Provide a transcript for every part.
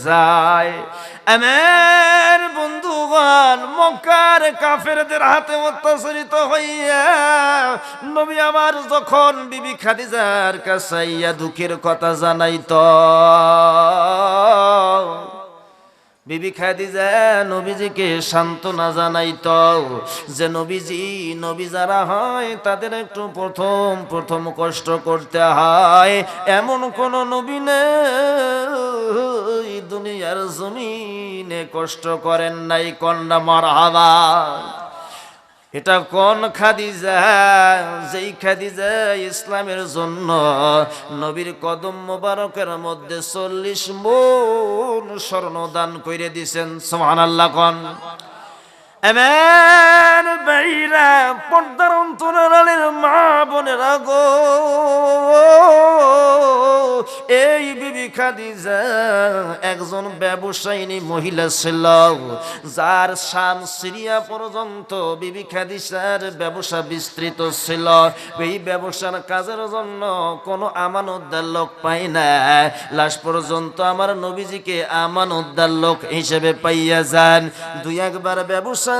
যায়। আমার বন্ধুগণ, মক্কার কাফেরদের হাতে অত্যাচারিত হইয়া নবী আমার যখন বিবি খাদিজার কাছে আইয়া দুঃখের কথা জানাইতো, বিবি খাদিজা নবীজিকে সান্ত্বনা জানাইতো যে নবী যারা হয় তাদের একটু প্রথম কষ্ট করতে হয়, এমন কোন নবী নেই দুনিয়ার জমিনে কষ্ট করেন নাই। কন্যা মারহাবা। এটা কোন খাদিজা? যেই খাদিজা ইসলামের জন্য নবীর কদম মোবারকের মধ্যে 40 মণ স্বর্ণ দান করে দিয়েছেন। সুবহানাল্লাহ। কোন এমন বাইরা পর্দার অন্তরালের মা বোনেরা গো, এই বিবি খাদিজা একজন ব্যবসায়িনী মহিলা ছিল, যার শাম সিরিয়া পর্যন্ত বিবি খাদিজার ব্যবসা বিস্তৃত ছিল। এই ব্যবসার কাজের জন্য কোনো আমানতদার লোক পাই না, লাস্ট পর্যন্ত আমার নবীজিকে আমানতদার লোক হিসেবে পাইয়া যান। দুই একবার ব্যবসার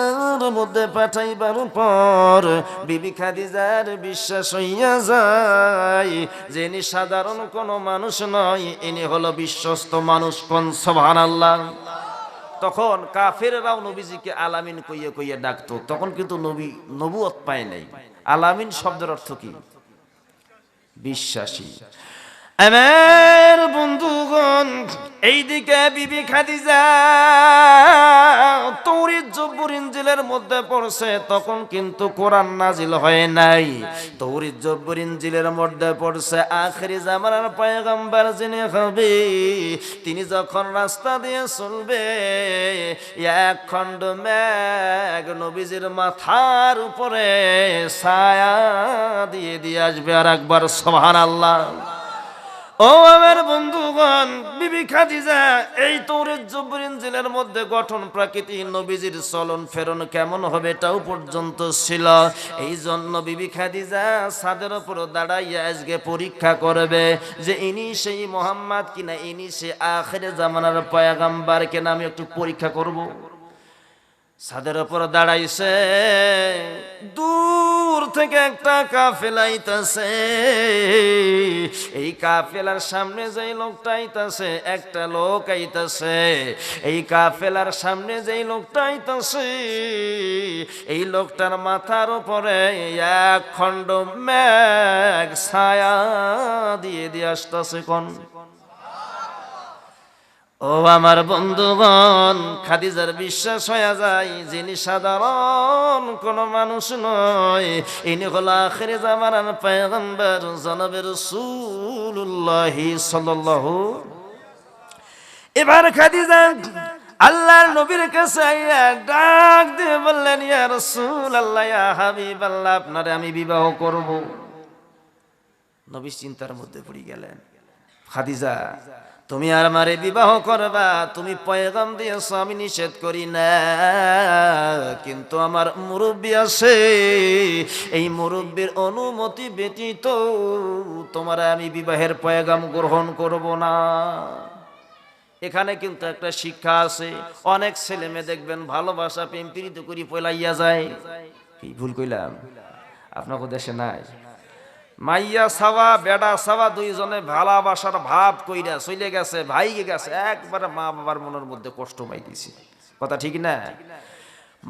মধ্যে পাঠাইবার পর বিবি খাদিজার বিশ্বাস হইয়া যায় যে ইনি সাধারণ কোনো মানুষ নয়, ইনি হলো বিশ্বস্ত মানুষ। কোন সুবহানাল্লাহ। তখন কাফেররাও নবীজিকে আলামিন কইয়া কইয়া ডাকতো। তখন কিন্তু নবী নবুয়ত পায় নাই। আলামিন শব্দের অর্থ কি? বিশ্বাসী। আমার বন্ধুগণ, এইদিকে বিবি খাদিজা তৌরাত জবুর ইনজিলের মধ্যে পড়ছে, তখন কিন্তু কোরআন নাজিল হয় নাই। তৌরাত জবুর ইনজিলের মধ্যে পড়ছে আখিরি জামানার পয়গম্বর যিনি হবে, তিনি যখন রাস্তা দিয়ে চলবে, এক খণ্ড মেঘ নবীজির মাথার উপরে ছায়া দিয়ে দিয়ে আসবে। আর একবার সুবহানাল্লাহ। ও আমার বন্ধুগণ, বিবি খাদিজা এই তৌরাত জবুর ইনজিলের মধ্যে গঠন প্রকৃতি, নবীজির চলন ফেরন কেমন হবে এটাও পর্যন্ত ছিল। এই জন্য বিবি খাদিজা ছাদের উপর দাঁড়াইয়া আজকে পরীক্ষা করবে যে ইনি সেই মুহাম্মদ কিনা, ইনি সে আখিরে জামানার পয়গম্বর কিনা, আমি একটু পরীক্ষা করব। ছাদের উপর দাঁড়াইছে, দূর থেকে একটা কাফেলা আইতাছে। এই কাফেলার সামনে যেই লোকটা আইতাছে, একটা লোক আইতাছে। এই কাফেলার সামনে যেই লোকটা আইতাছে, এই লোকটার মাথার উপরে এক খণ্ড মেঘ ছায়া দিয়ে দিয়ে আসতেছে। কোন ও আমার বন্ধুগণ, খাদিজার বিশ্বাস হয়ে যায় যিনি সাধারণ কোন মানুষ নয়, ইনি হলো আখিরে জামানার পয়গম্বর জনাবে রাসূলুল্লাহ সাল্লাল্লাহু। এবার খাদিজা আল্লাহর নবীর কাছে আইয়া ডাক দিয়ে বললেন, ইয়া রাসূলুল্লাহ, ইয়া হাবিবাল্লাহ, আপনারে আমি বিবাহ করব। নবী চিন্তার মধ্যে পড়ে গেলেন। খাদিজা, তুমি আর আমারে বিবাহ করবা, তুমি পয়গাম দিয়েছ, আমি নিষেধ করি না, কিন্তু আমার মুরব্বী আছে, এই মুরব্বীর অনুমতি ব্যতীত তোমার আমি বিবাহের পয়গাম গ্রহণ করব না। এখানে কিন্তু একটা শিক্ষা আছে। অনেক ছেলে মেয়ে দেখবেন ভালোবাসা প্রেম প্রীতি করি পলাইয়া যায়। কি ভুল কইলাম? আপনাদের দেশে নাই? মাইয়া সাওয়া বেডা সাওয়া দুইজনে ভালোবাসার ভাব কইরা চলে গেছে, ভাইকে গেছে, একবারে মা বাবার মনের মধ্যে কষ্ট পাইতেছে। কথা ঠিক না?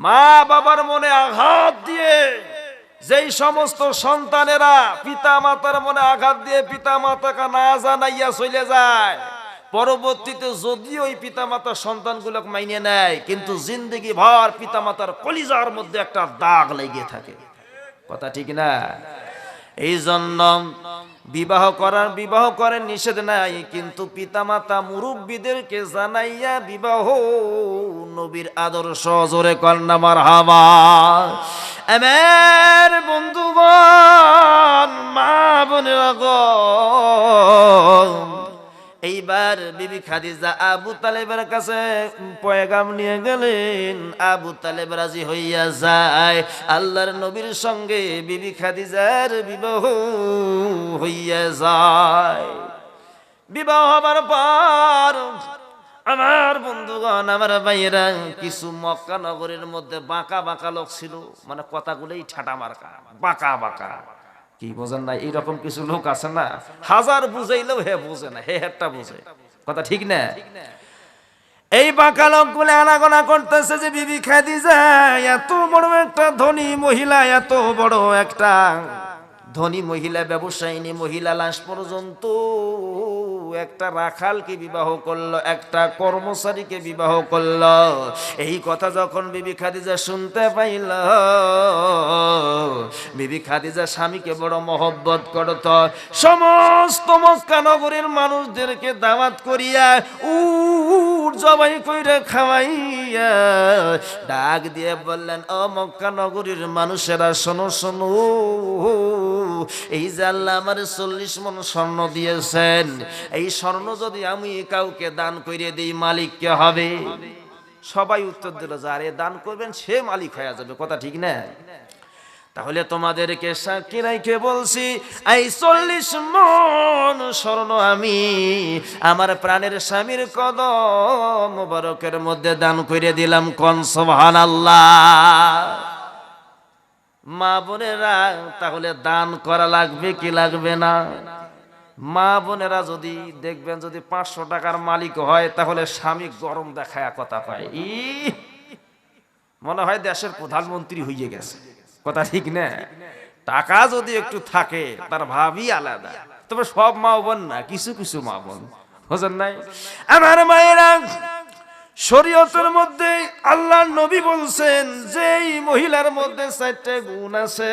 মা বাবার মনে আঘাত দিয়ে যেই সমস্ত সন্তানেরা পিতা মাতার মনে আঘাত দিয়ে পিতা মাতাকে না জানাইয়া চলে যায়, পরবর্তীতে যদিও ওই পিতা মাতার সন্তানগুলোকে মাইনে নেয়, কিন্তু জিন্দগি ভর পিতা মাতার কলিজার মধ্যে একটা দাগ লেগে থাকে। কথা ঠিক না? এই জন্য বিবাহ করেন নিষেধ নাই, কিন্তু পিতামাতা মুরব্বীদেরকে জানাইয়া বিবাহ নবীর আদর্শ। জোরে কন্যা মারহাবা। আমার বন্ধুগণ, মা বোনেরা গো, এইবার বিবি খাদিজা আবু তালেবের কাছে পয়গাম নিয়ে গেলেন। আবু তালেব রাজি হইয়া যায়, আল্লাহর নবীর সঙ্গে বিবি খাদিজার বিবাহ হইয়া যায়। বিবাহ হবার পর আমার বন্ধুগণ, আমার ভাইয়েরা, কিছু মক্কা নগরের মধ্যে বাঁকা বাঁকা লোক ছিল, মানে কথাগুলোই ঠাটা মার্কা, বাঁকা বাঁকা। কি বোঝেন না? এইরকম কিছু লোক আছে না, হাজার বুঝাইলেও হে বোঝে না, হে হেরটা বোঝে। কথা ঠিক না? এই বাঁকা লোকগুলো আনাগোনা করতেছে যে বিবি খাদিজা এত বড় একটা ধনী মহিলা, এত বড় একটা ধনী মহিলা, ব্যবসায়িনী মহিলা, লাশ পর্যন্ত একটা রাখালকে বিবাহ করলো, একটা কর্মচারীকে বিবাহ করলো। এই কথা যখন বিবি খাদিজা শুনতে পাইল, বিবি খাদিজা স্বামীকে বড় মহব্বত করত। সমস্ত মক্কা নগরের মানুষদেরকে দাওয়াত করিয়া উট জবাই কইরা খাওয়াইয়া ডাক দিয়ে বললেন, ও মক্কা নগরীর মানুষেরা, শোনো শোনো, এই যে আল্লাহ আমার 40 মণ স্বর্ণ দিয়েছেন, এই স্বর্ণ যদি আমি কাউকে দান করিয়ে দিই, মালিক কে হবে? সবাই উত্তর দিল, যারে দান করবেন সে মালিক হয়ে যাবে। কথা ঠিক না? তাহলে তোমাদেরকে সাক্ষী রাইখে বলছি, এই 40 মণ স্বর্ণ আমি আমার প্রাণের স্বামীর কদম মোবারকের মধ্যে দান করে দিলাম। কোন সুবহানাল্লাহ। মা বোনেরা, তাহলে দান করা লাগবে কি লাগবে না? মা বোনেরা যদি দেখবেন, যদি 500 টাকার মালিক হয়, তাহলে স্বামী গরম দেখায় কথা পায়, মনে হয় দেশের প্রধানমন্ত্রী হয়ে গেছে। কথা ঠিক না? টাকা যদি একটু থাকে তার ভাবই আলাদা। তবে সব মা বোন না, কিছু কিছু মা বোন, বুঝেন নাই? আমার মায়েরা, শরীয়তের মধ্যে আল্লাহর নবী বলছেন যে এই মহিলার মধ্যে 4টা গুণ আছে।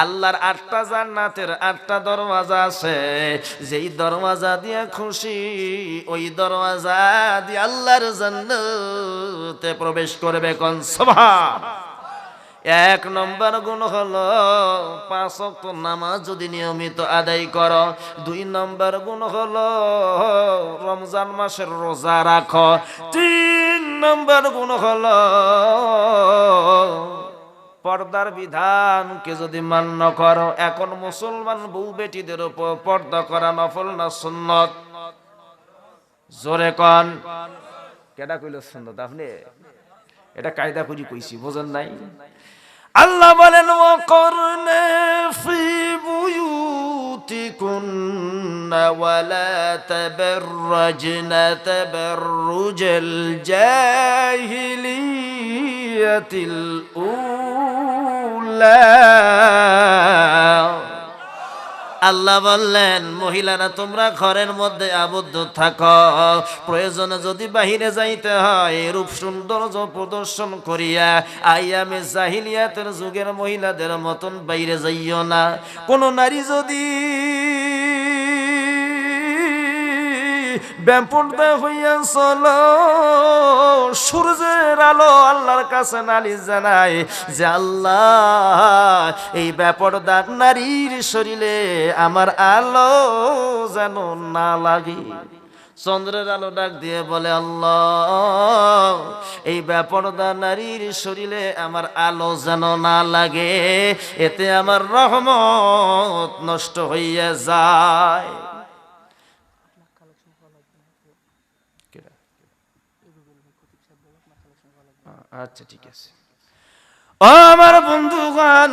আল্লাহর 8টা জান্নাতের 8টা দরওয়াজা আছে। যেই দরওয়াজা দিয়ে খুশি, ওই দরওয়াজা দিয়ে আল্লাহর জান্নাতে প্রবেশ করবে। কোন সুবহান। 1 নম্বর গুণ হলো 5 ওয়াক্ত নামাজ যদি নিয়মিত আদায় করো। 2 নম্বর গুণ হলো রমজান মাসের রোজা রাখো। 3 নম্বর গুণ হলো পর্দার বিধানকে যদি মান্য করো। এখন মুসলমান বউ বেটিদের উপর পর্দা করা নফল না সুন্নত? জোরে কোন। কেডা কইল সুন্নত? আপনি? এটা কায়দা করি কইছি, বোঝেন নাই? আল্লাহ বলেন, ওয়াকরনা ফি বুয়ুতিকুন্না ওয়ালা তাবাররাজনা তাবাররুজাল জাহিলিয়াতিল উলা। আল্লাহ বললেন, মহিলারা তোমরা ঘরের মধ্যে আবদ্ধ থাকো, প্রয়োজনে যদি বাহিরে যাইতে হয় রূপ সৌন্দর্য প্রদর্শন করিয়া আইয়ামে জাহিলিয়াতের যুগের মহিলাদের মতন বাইরে যাইও না। কোন নারী যদি বেপরদা হইয়া চলো, সূর্যের আলো আল্লাহর কাছে নালিশ জানায় যে আল্লাহ, এই বেপরদা নারীর শরীরে আমার আলো যেন না লাগে। চন্দ্রের আলো ডাক দিয়ে বলে, আল্লাহ, এই বেপরদা নারীর শরীরে আমার আলো যেন না লাগে, এতে আমার রহমত নষ্ট হইয়া যায়। আচ্ছা, ঠিক আছে। ও আমার বন্ধুগণ,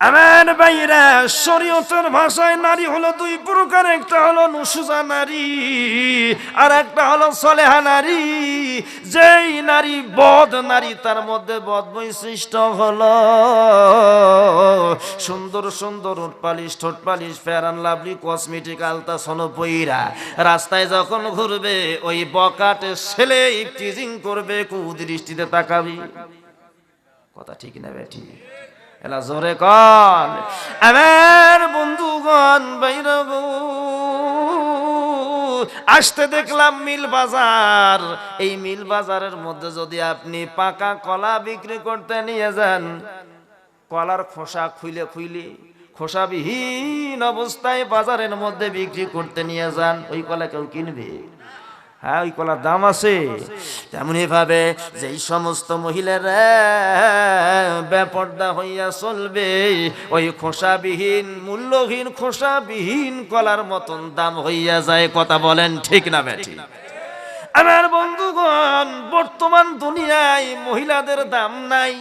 আমার ভাইরা, শরীয়তের ভাষায় নারী হলো 2 প্রকার। একটা হলো নুশুজা নারী, আর একটা হলো সলেহা নারী। যেই নারী বদ নারী, তার মধ্যে বদ বৈশিষ্ট্য হলো সুন্দর সুন্দর ওঠ পালিশ, ঠোঁট polish, fair and lovely, cosmetic, আলতা সোনো পইরা রাস্তায় যখন ঘুরবে, ওই বকাটে ছেলে টিজিং করবে, কুদৃষ্টিতে তাকাবি। কথা ঠিক না বেঠি? এলা জোরে কন। আমার বন্ধুগণ, বাইরে আসতে দেখলাম মিল বাজার। এই মিল বাজারের মধ্যে যদি আপনি পাকা কলা বিক্রি করতে নিয়ে যান, কলার খোসা খুইলে খুইলে খোসাবিহীন অবস্থায় বাজারের মধ্যে বিক্রি করতে নিয়ে যান, ওই কলা কেউ কিনবে? হ্যাঁ, ওই কলার দাম আছে। তেমনি ভাবে যেই সমস্ত মহিলারা বেপর্দা হইয়া চলবে, ওই খোসাবিহীন মূল্যহীন খোসাবিহীন কলার মতন দাম হইয়া যায়। কথা বলেন ঠিক না বেঠি? আমার বন্ধুগণ, বর্তমান দুনিয়ায় মহিলাদের দাম নাই।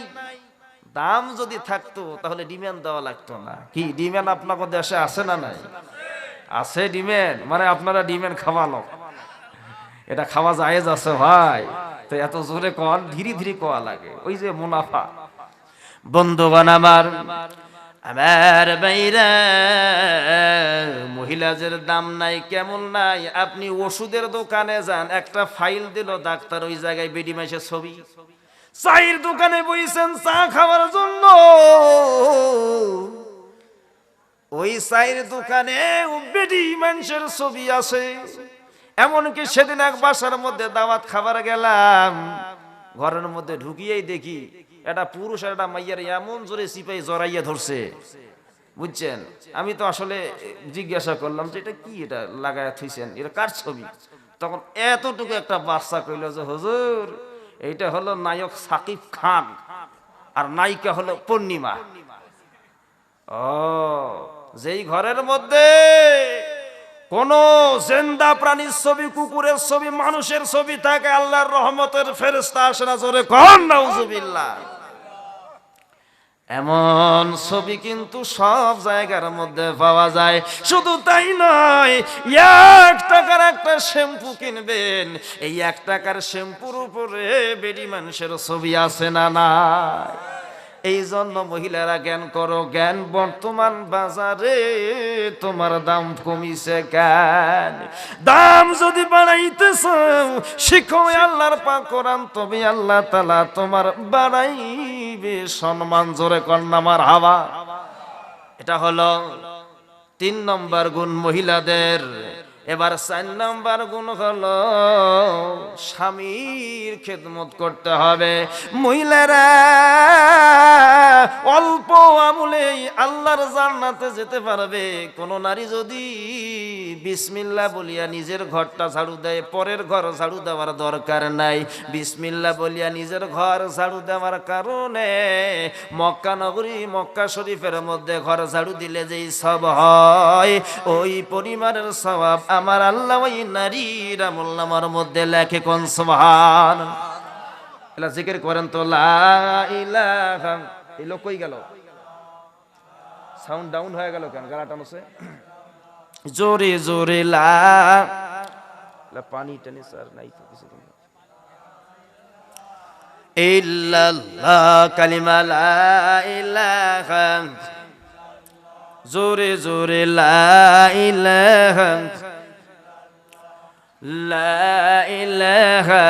দাম যদি থাকতো তাহলে ডিমান্ড দেওয়া লাগতো না। কি ডিমান্ড আপনাদের দেশে আছে না নাই? আছে ডিমান্ড, মানে আপনারা ডিমান্ড খাওয়ালো, এটা খাওয়া জায়েজ আছে ভাই। তো এত জোরে কন, ধীরে ধীরে কোয়া লাগে, ওই যে মুনাফা। বন্ধুগণ আমার, আমার বাইরা, মহিলাদের দাম নাই কেমন নাই? আপনি ওষুধের দোকানে যান, একটা ফাইল দিল ডাক্তার, ওই জায়গায় বেডি মাইসের ছবি। চায়ের দোকানে বইছেন চা খাওয়ার জন্য, ওই চায়ের দোকানে বেডি মানুষের ছবি আছে। এমনকি সেদিন এক বাসার মধ্যে দাওয়াত খাবার গেলাম, ঘরের মধ্যে ঢুকিয়েই দেখি একটা পুরুষ আর একটা মাইয়ার এমন জোরে চিপাই জড়াইয়া ধরছে, বুঝছেন? আমি তো আসলে জিজ্ঞাসা করলাম যে এটা কি, এটা লাগায় থুইছেন, এটা কার ছবি? তখন এতটুকু একটা বাচ্চা কইল যে হুজুর, এইটা হলো নায়ক সাকিব খান আর নায়িকা হলো পূর্ণিমা। ও, যেই ঘরের মধ্যে কোন জিন্দা প্রাণীর ছবি, কুকুরের ছবি, মানুষের ছবি থাকে, আল্লাহর রহমতের ফেরেশতা আসে না? জোরে কোন নাউজুবিল্লাহ। এমন ছবি কিন্তু সব জায়গার মধ্যে পাওয়া যায়। শুধু তাই নয়, 1 টাকার একটা শ্যাম্পু কিনবেন, এই 1 টাকার শ্যাম্পুর উপরে বেডি মানুষের ছবি আছে না নাই? এই জন্য মহিলারা জ্ঞান করো, জ্ঞান বর্তমান বাজারে তোমার দাম কমিছে কেন? দাম যদি বাড়াইতেছ, শিখো আল্লাহর পাক কোরআন, তবে আল্লাহ তাআলা তোমার বাড়াইবে সম্মান। জোরে কন্যা মার হাওয়া। এটা হলো 3 নম্বর গুণ মহিলাদের। এবার 4 নম্বর গুণ হলো স্বামীর খেদমত করতে হবে। মহিলারা অল্প আমলেই আল্লাহর জান্নাতে যেতে পারবে। কোন নারী যদি বিসমিল্লাহ বলিয়া নিজের ঘরটা ঝাড়ু দেয়, পরের ঘর ঝাড়ু দেওয়ার দরকার নাই। বিসমিল্লাহ বলিয়া নিজের ঘর ঝাড়ু দেওয়ার কারণে মক্কা নগরী, মক্কা শরীফের মধ্যে ঘর ঝাড়ু দিলে যেই সওয়াব হয়, ওই পরিমাণের সওয়াব আমার আল্লাহ ওই নারীর আমলনামার মধ্যে লেখে। কোন সুবহান। এলা জিকির করেন তো, লা ইলাহা। এই লোক কই গেল? সাউন্ড ডাউন হয়ে গেল কেন? গলা টানছে জোরে জোরে। লা পানি টানি স্যার নাই তো কিছু। ইল্লাল্লাহ, কালিমা লা ইলাহা। জোরে জোরে লা ইলাহা, লা ইলাহা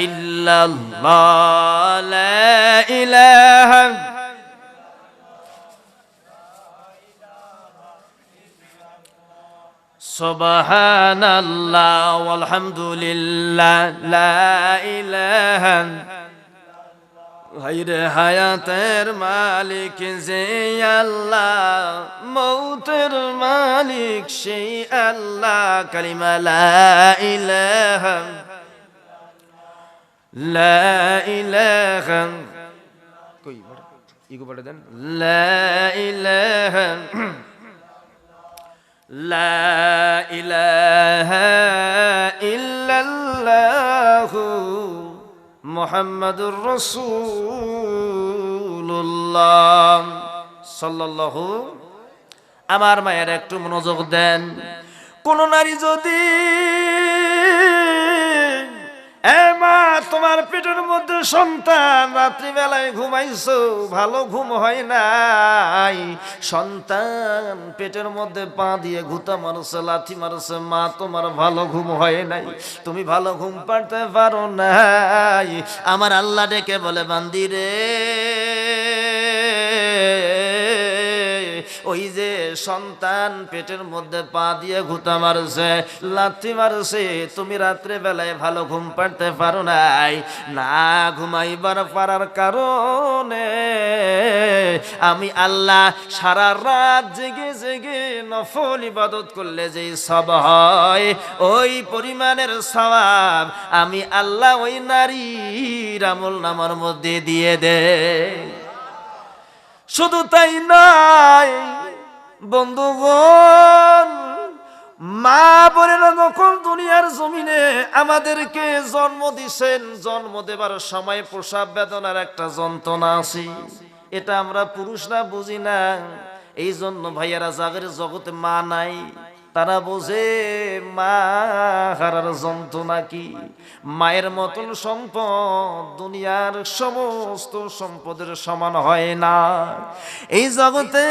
ইল্লাল্লাহ, লা ইলাহা। সুবহানাল্লাহ ওয়ালহামদুলিল্লাহ, লা ইলাহা। হায়রে হায়াতের মালিক যে আল্লাহ, মৌতের মালিক সেই আল্লাহ। কালিমা লা ইলাহা, লা ইলাহা। কই ইগো বলে দেন, লা ইলাহা, লা ইলাহা ইল্লাল্লাহু মুহাম্মাদুর রাসূলুল্লাহ সাল্লাল্লাহু। আমার মায়ের একটু মনোযোগ দেন। কোন নারী যদি, মা তোমার পেটের মধ্যে সন্তান, রাত্রিবেলায় ঘুমাইছো, ভালো ঘুম হয় নাই, সন্তান পেটের মধ্যে পা দিয়ে ঘুতা মারছে, লাথি মারছে, মা তোমার ভালো ঘুম হয় নাই, তুমি ভালো ঘুম পাড়তে পারো নাই, আমার আল্লাহ ডেকে বলে, বান্দি রে, ওই যে সন্তান পেটের মধ্যে পা দিয়ে ঘুতা মারছে, লাথি মারছে, তুমি রাত্রে বেলায় ভালো ঘুম পাড়তে পারো নাই, না ঘুমাইবার পারার কারণে আমি আল্লাহ সারা রাত জেগে জেগে নফল ইবাদত করলে যেই সওয়াব হয়, ওই পরিমাণের সওয়াব আমি আল্লাহ ওই নারীর আমলনামার মধ্যে দিয়ে দে। শুধু তাই নয় বন্ধুগণ, মা বোনেরা যখন দুনিয়ার জমিনে আমাদেরকে জন্ম দিছেন, জন্ম দেবার সময় প্রসব বেদনার একটা যন্ত্রণা আছে, এটা আমরা পুরুষরা বুঝি না। এই জন্য ভাইয়ারা যাদের জগতে মা নাই তারা বোঝে মা হারার যন্ত্রণা কি। মায়ের মতন সম্পদ দুনিয়ার সমস্ত সম্পদের সমান হয় না। এই জগতে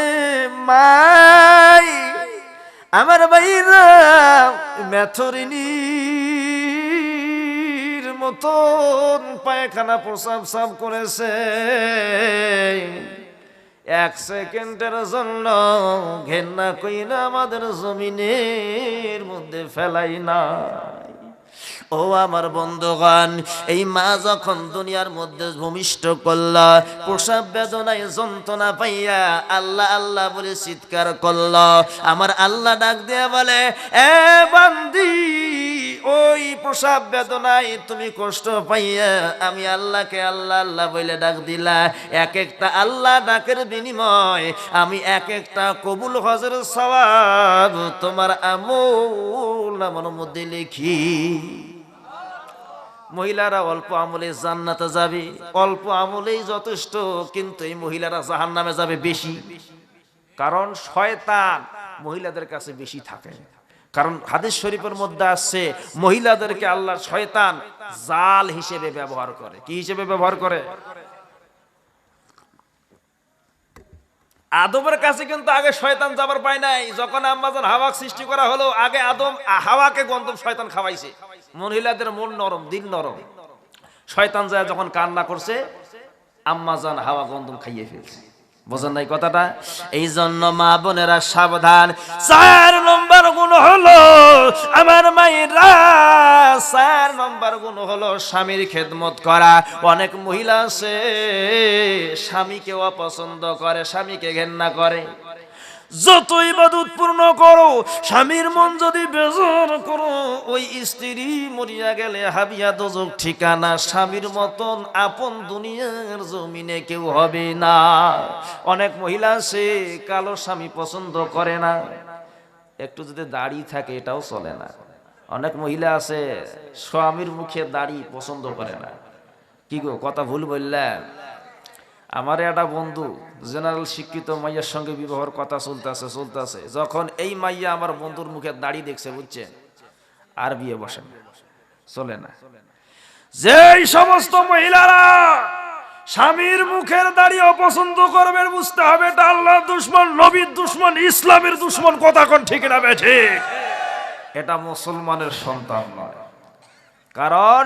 মাই আমার ভাইরা মেথরিনীর মতন পায়খানা প্রসাব সাব করেছে, এক সেকেন্ডের জন্য ঘেন্না কইরা আমাদের জমিনের মধ্যে ফেলাই না। ও আমার বন্ধুগণ, এই মা যখন দুনিয়ার মধ্যে ভূমিষ্ঠ করল, প্রসব বেদনায় যন্ত্রণা পাইয়া আল্লাহ আল্লাহ বলে চিৎকার করল, আমার আল্লাহ ডাক দিয়ে বলে, এ বান্দি, ওই প্রসব বেদনায় তুমি কষ্ট পাইয়া আমি আল্লাহকে আল্লাহ আল্লাহ বলে ডাক দিলা, এক একটা আল্লাহ ডাকের বিনিময় আমি এক একটা কবুল হজের সওয়াব তোমার আমলনামার মধ্যে লিখি। মহিলারা অল্প আমলে জান্নাতে যাবে, অল্প আমলেই যথেষ্ট, কিন্তু এই মহিলারা জাহান্নামে যাবে বেশি। কারণ শয়তান মহিলাদের কাছে বেশি থাকে। কারণ হাদিস শরীফের মধ্যে আছে মহিলাদেরকে আল্লাহ শয়তান জাল হিসেবে ব্যবহার করে। কি হিসেবে ব্যবহার করে? আদমের কাছে কিন্তু আগে শয়তান যাবার পায় নাই। যখন আম্মাজান হাওয়া সৃষ্টি করা হলো, আগে আদম হাওয়াকে গন্ধম শয়তান খাওয়াইছে। মহিলাদের মন নরম, দিল নরম, শয়তান যায় যখন কান্না করছে আম্মাজান হাওয়া গন্ধম খাইয়ে ফেলছে। বোঝেন নাই কথাটা? এই জন্য মা বোনেরা সাবধান। 4 নম্বর গুণ হলো আমার মায়েরা, 4 নম্বর গুণ হলো স্বামীর খেদমত করা। অনেক মহিলা আছে স্বামীকে অপছন্দ করে, স্বামীকে ঘেন্না করে। যত ইবাদত পূর্ণ করো, স্বামীর মন যদি বেজার করো, ওই স্ত্রী মরিয়া গেলে হাবিয়া দোজক ঠিকানা। স্বামীর মতন আপন দুনিয়ার জমিনে কেউ হবে না। অনেক মহিলা আছে কালো স্বামী পছন্দ করে না, একটু যদি দাড়ি থাকে এটাও চলে না। অনেক মহিলা আছে স্বামীর মুখে দাড়ি পছন্দ করে না। কি গো, কথা ভুল বললাম? আমার একটা বন্ধু জেনারেল শিক্ষিত মাইয়ার সঙ্গে বিবাহের কথা চলতেছে। যখন এই মাইয়া আমার বন্ধুর মুখে দাড়ি দেখছে, বুঝছেন, আর বিয়ে বসে না, চলে না। যেই সমস্ত মহিলারা স্বামীর মুখের দাড়ি অপছন্দ করবেন, বুঝতে হবে এটা আল্লাহর দুশমন, নবীর দুশমন, ইসলামের দুশমন। কথা কোন ঠিক না বেঠে? এটা মুসলমানের সন্তান নয়। কারণ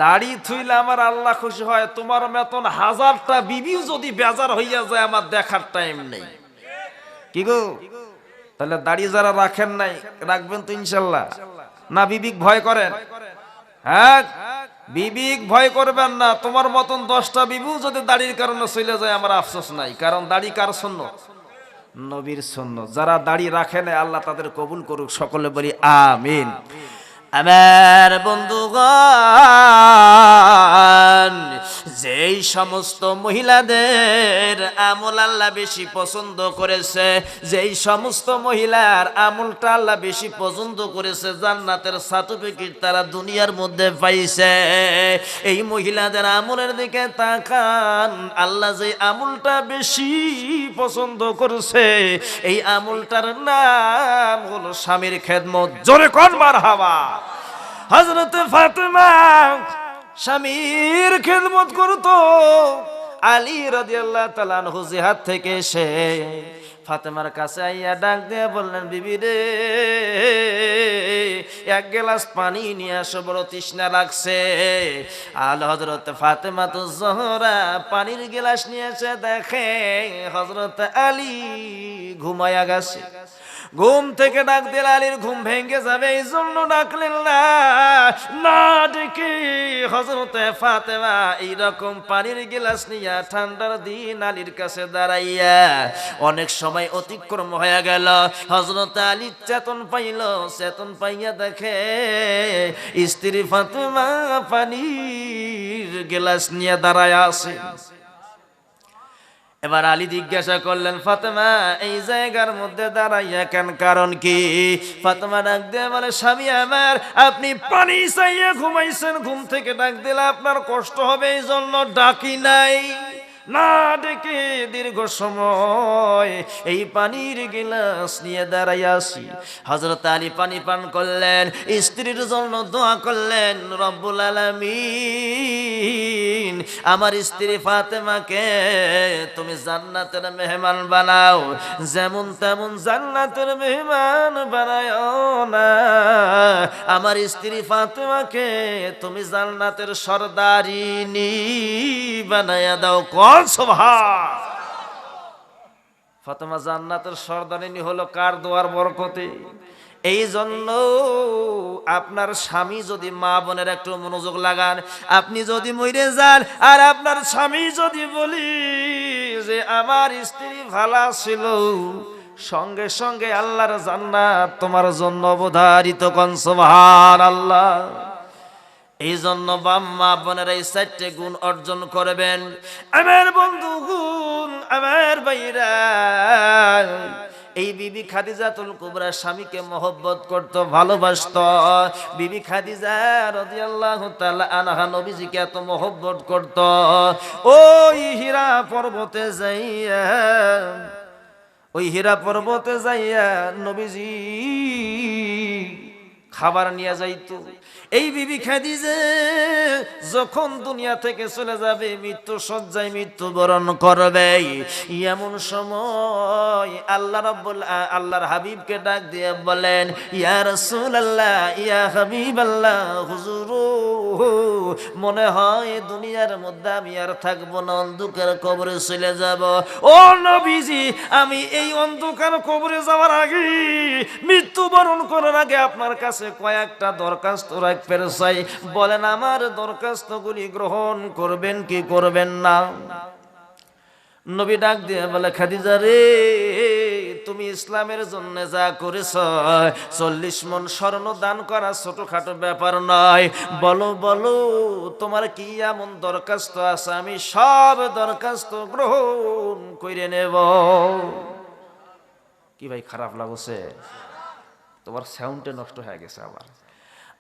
দাড়ি থুইলে আমার আল্লাহ খুশি হয়। তোমার মতন 1000টা বিবিও যদি বেজার হইয়া যায়, আমার দেখার টাইম নেই। কি গো, তাহলে দাড়ি যারা রাখেন নাই রাখবেন তো ইনশাল্লাহ? না বিবিক ভয় করেন? হ্যাঁ, বিবিক ভয় করবেন না। তোমার মতন 10টা বিবিও যদি দাড়ির কারণে চলে যায়, আমার আফসোস নাই। কারণ দাড়ি কার সুন্নাত? নবীর সুন্নাত। যারা দাড়ি রাখেন আল্লাহ তাদের কবুল করুক, সকলে বলি আমিন। আমার বন্ধুগণ, যেই সমস্ত মহিলাদের আমল আল্লাহ বেশি পছন্দ করেছে, যেই সমস্ত মহিলার আমলটা আল্লাহ বেশি পছন্দ করেছে, জান্নাতের সার্টিফিকেট তারা দুনিয়ার মধ্যে পাইছে, এই মহিলাদের আমলের দিকে তাকান। আল্লাহ যে আমলটা বেশি পছন্দ করেছে, এই আমলটার নাম হলো স্বামীর খেদমত। জোরে কোন মারহাবা। হযরত ফাতেমা স্বামীর খেদমত করতো। আলী রাদিয়াল্লাহু তাআলা আনহু জিহাদ থেকে এসে ফাতেমার কাছে আইয়া ডাক দিয়ে বললেন, বিবি রে, এক গ্লাস পানি নিয়ে আসো, বড় তৃষ্ণা লাগছে। আল হযরত ফাতেমাতুজ জোহরা পানির গ্লাস নিয়ে এসে দেখে হযরত আলী ঘুমায়া গেছে। ঘুম থেকে ডাক দিলে আলীর ঘুম ভেঙে যাবে, এই জন্য ডাকলেন না। না ডেকে হযরতে ফাতেমা এইরকম পানির গ্লাস নিয়ে ঠান্ডার দিন আলীর কাছে দাঁড়াইয়া অনেক সময় অতিক্রম হয়ে গেল। হযরত আলী চেতন পাইল, চেতন পাইয়া দেখে স্ত্রী ফাতেমা পানির গ্লাস নিয়ে দাঁড়ায় আছে। এবার আলী জিজ্ঞাসা করলেন, ফাতেমা এই জায়গার মধ্যে দাঁড়াইয়া কেন, কারণ কি? ফাতেমা ডাক দিয়ে বলে, স্বামী আমার, আপনি পানি চাইয়া ঘুমাইছেন, ঘুম থেকে ডাক দিলে আপনার কষ্ট হবে, এই জন্য ডাকি নাই। না ডেকে দীর্ঘ সময় এই পানির গিলাস নিয়ে দাঁড়াইয়া আছি। হযরত আলী পানি পান করলেন, স্ত্রীর জন্য দোয়া করলেন, রব্বুল আলামিন আমার স্ত্রী ফাতেমাকে তুমি জান্নাতের মেহমান বানাও, যেমন তেমন জান্নাতের মেহমান বানায়ও না। আমার স্ত্রী ফাতেমাকে তুমি জান্নাতের সরদারিনী বানায়া দাও। সুবহান। ফাতেমা জান্নাতের সরদারিনী হলো কার দোয়ার বরকতে? এই জন্য আপনার স্বামী যদি, মা বোনের একটু মনোযোগ লাগান, আপনি যদি মরে যান আর আপনার স্বামী যদি বলি যে আমার স্ত্রী ভালো ছিল, সঙ্গে সঙ্গে আল্লাহর জান্নাত তোমার জন্য অবধারিত। কোন সুবহানাল্লাহ। এই জন্য মা বোনেরা এই 4টে গুণ অর্জন করবেন। আমার বন্ধুগণ, আমার ভাইরা, এই বিবি খাদিজাতুল কুবরা স্বামীকে মহব্বত করত, ভালোবাসত। বিবি খাদিজা রাদিয়াল্লাহু তাআলা আনহা নবীজিকে এত মহব্বত করত, ওই হীরা পর্বতে যাইয়া, ওই হীরা পর্বতে যাইয়া নবীজি খাবার নিয়ে যাইতো। এই বিবি খাদিজা যখন দুনিয়া থেকে চলে যাবে, মৃত্যু শয্যায় মৃত্যুবরণ করবে, এমন সময় আল্লাহর হাবিবকে ডাক দিয়ে বলেন, ইয়া রাসূলুল্লাহ, ইয়া হাবিবাল্লাহ, হুজুর মনে হয় দুনিয়ার মধ্যে আমি আর থাকবো না, অন্ধকার কবরে চলে যাব। ও নবীজি, আমি এই অন্ধকার কবরে যাওয়ার আগে, মৃত্যুবরণ করার আগে আপনার কাছে কয়েকটা দরখাস্ত রাখতে চাই, বলেন আমার দরখাস্তগুলি গ্রহণ করবেন কি করবেন না? নবী ডাক দিয়ে বলে, খাদিজা রে, তুমি ইসলামের জন্য যা করেছ, 40 মণ স্বর্ণ দান করা ছোটখাটো ব্যাপার নয়। বলো বলো, তোমার কি এমন দরখাস্ত আছে, আমি সব দরখাস্ত গ্রহণ করে নেব। কি ভাই, খারাপ লাগছে? তোমার সাউন্ডে নষ্ট হয়ে গেছে আবার।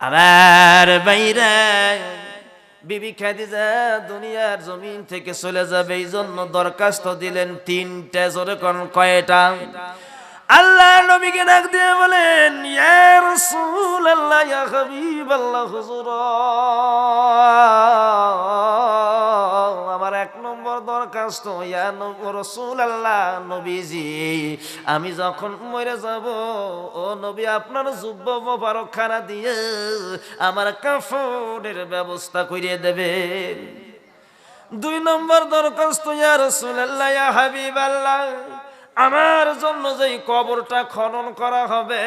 আমার বাইরা, বিবি খাদিজা দুনিয়ার জমিন থেকে চলে যাবে, এই জন্য দরখাস্ত দিলেন 3টে। জোরে কোন কয়টা? আল্লাহ নবীকে ডাক দিয়ে বলেন, ইয়া রাসূলুল্লাহ, ইয়া হাবিবাল্লাহ, হুজুর আমার 1 নম্বর দরখাস্ত, ইয়া রাসূলুল্লাহ, নবীজি আমি যখন মরে যাব, ও নবী আপনার জুব্বা মোবারক খানা দিয়ে আমার কাফনের ব্যবস্থা করে দেবেন। 2 নম্বর দরখাস্ত, ইয়া রাসূলুল্লাহ, ইয়া হাবিবাল্লাহ, আমার জন্য যেই কবরটা খনন করা হবে,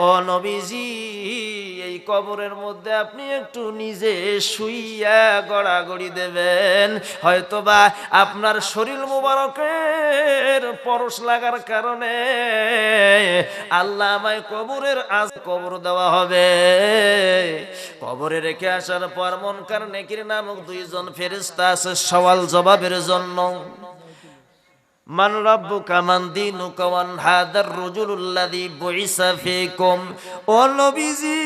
ও নবীজি এই কবরের মধ্যে আপনি একটু নিজে শুইয়া গড়াগড়ি দেবেন। হয়তোবা আপনার শরীর মুবারকের পরশ লাগার কারণে আল্লাহ আমায় কবরের কবর দেওয়া হবে। কবরে রেখে আসার পর মুনকার নেকির নামক 2 জন ফেরেশতা আছে সওয়াল জবাবের জন্য। মান রাব্বুকা মান দীনুকা ওয়ান হাদার রাজুলুল্লাযী বুইসা ফীকুম। ও নবীজি,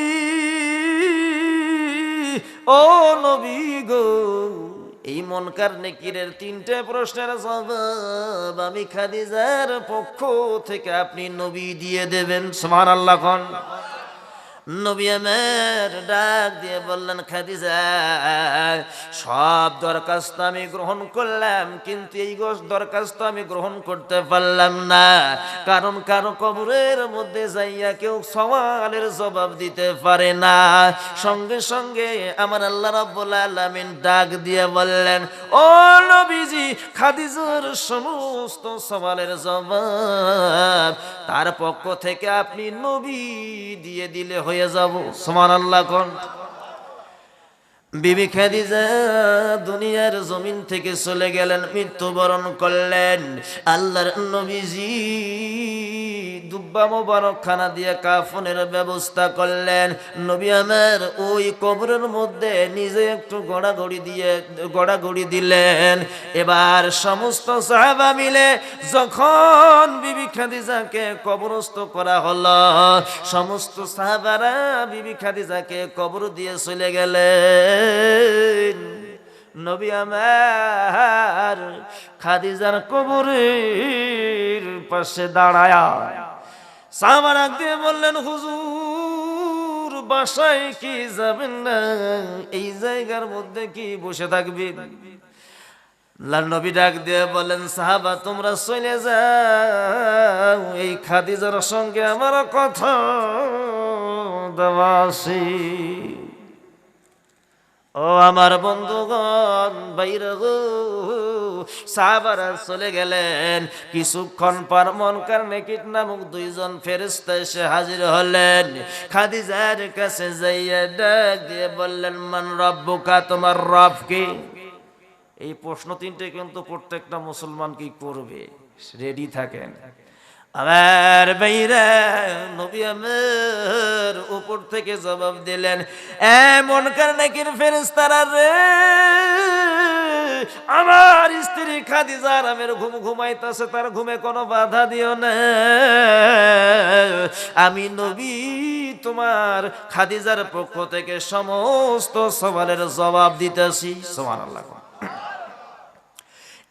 ও নবী গো, এই মুনকার নেকিরের 3টে প্রশ্নের জবাব আমি খাদিজার পক্ষ থেকে আপনি নবী দিয়ে দেবেন। সুবহানাল্লাহ। কোন নবী আমার ডাক দিয়ে বললেন, খাদিজা, সব দরখাস্ত আমি গ্রহণ করলাম, কিন্তু এই দরখাস্ত আমি গ্রহণ করতে পারলাম না, কারণ কারো কবরের মধ্যে যাইয়া কেউ সওয়ালের জবাব দিতে পারে না। সঙ্গে সঙ্গে আমার আল্লাহ রাব্বুল আলামিন ডাক দিয়ে বললেন, ও নবীজি, খাদিজার সমস্ত সওয়ালের জবাব তার পক্ষ থেকে আপনি নবী দিয়ে দিলে হয়ে যাব। সুবহানাল্লাহ কোন। বিবি খাদিজা দুনিয়ার জমিন থেকে চলে গেলেন, মৃত্যুবরণ করলেন। আল্লাহর নবীজি দুব্বা মোবারক খানা দিয়ে কাফনের ব্যবস্থা করলেন। নবী আমার ওই কবরের মধ্যে নিজে একটু গড়াগড়ি দিলেন। এবার সমস্ত সাহাবা মিলে যখন বিবি খাদিজাকে কবরস্থ করা হলো, সমস্ত সাহাবারা বিবি খাদিজাকে কবর দিয়ে চলে গেলেন। নবী আমার খাদিজার কবরের পাশে দাঁড়ায়া সাহাবারা দিয়ে বললেন, হুজুর বাসায় কি যাবেন না? এই জায়গার মধ্যে কি বসে থাকবেন? আল্লাহর নবী ডাক দিয়ে বলেন, সাহাবা তোমরা চলে যাও, এই খাদিজার সঙ্গে আমার কথা দেওয়া আছে। ও আমার বন্ধুগণ, বাইরে গো, সাহাবারা চলে গেলেন। কিছুক্ষণ পর মুনকার নাকির নামক দুইজন ফেরেশতা এসে হাজির হলেন। খাদিজার কাছে যাইয়া ডাক দিয়ে বললেন, মান রব্বুকা, তোমার রব কি? এই প্রশ্ন তিনটে কিন্তু প্রত্যেকটা মুসলমান কি করবে, রেডি থাকেন। আমার ভাইরা, নবী আমার উপর থেকে জবাব দিলেন, মুনকার নাকির ফেরেশতারা রে, আমার স্ত্রী খাদিজা আরামের ঘুম ঘুমাইতেছে, তার ঘুমে কোনো বাধা দিও না। আমি নবী তোমার খাদিজার পক্ষ থেকে সমস্ত সওয়ালের জবাব দিতেছি। সুবহানাল্লাহ।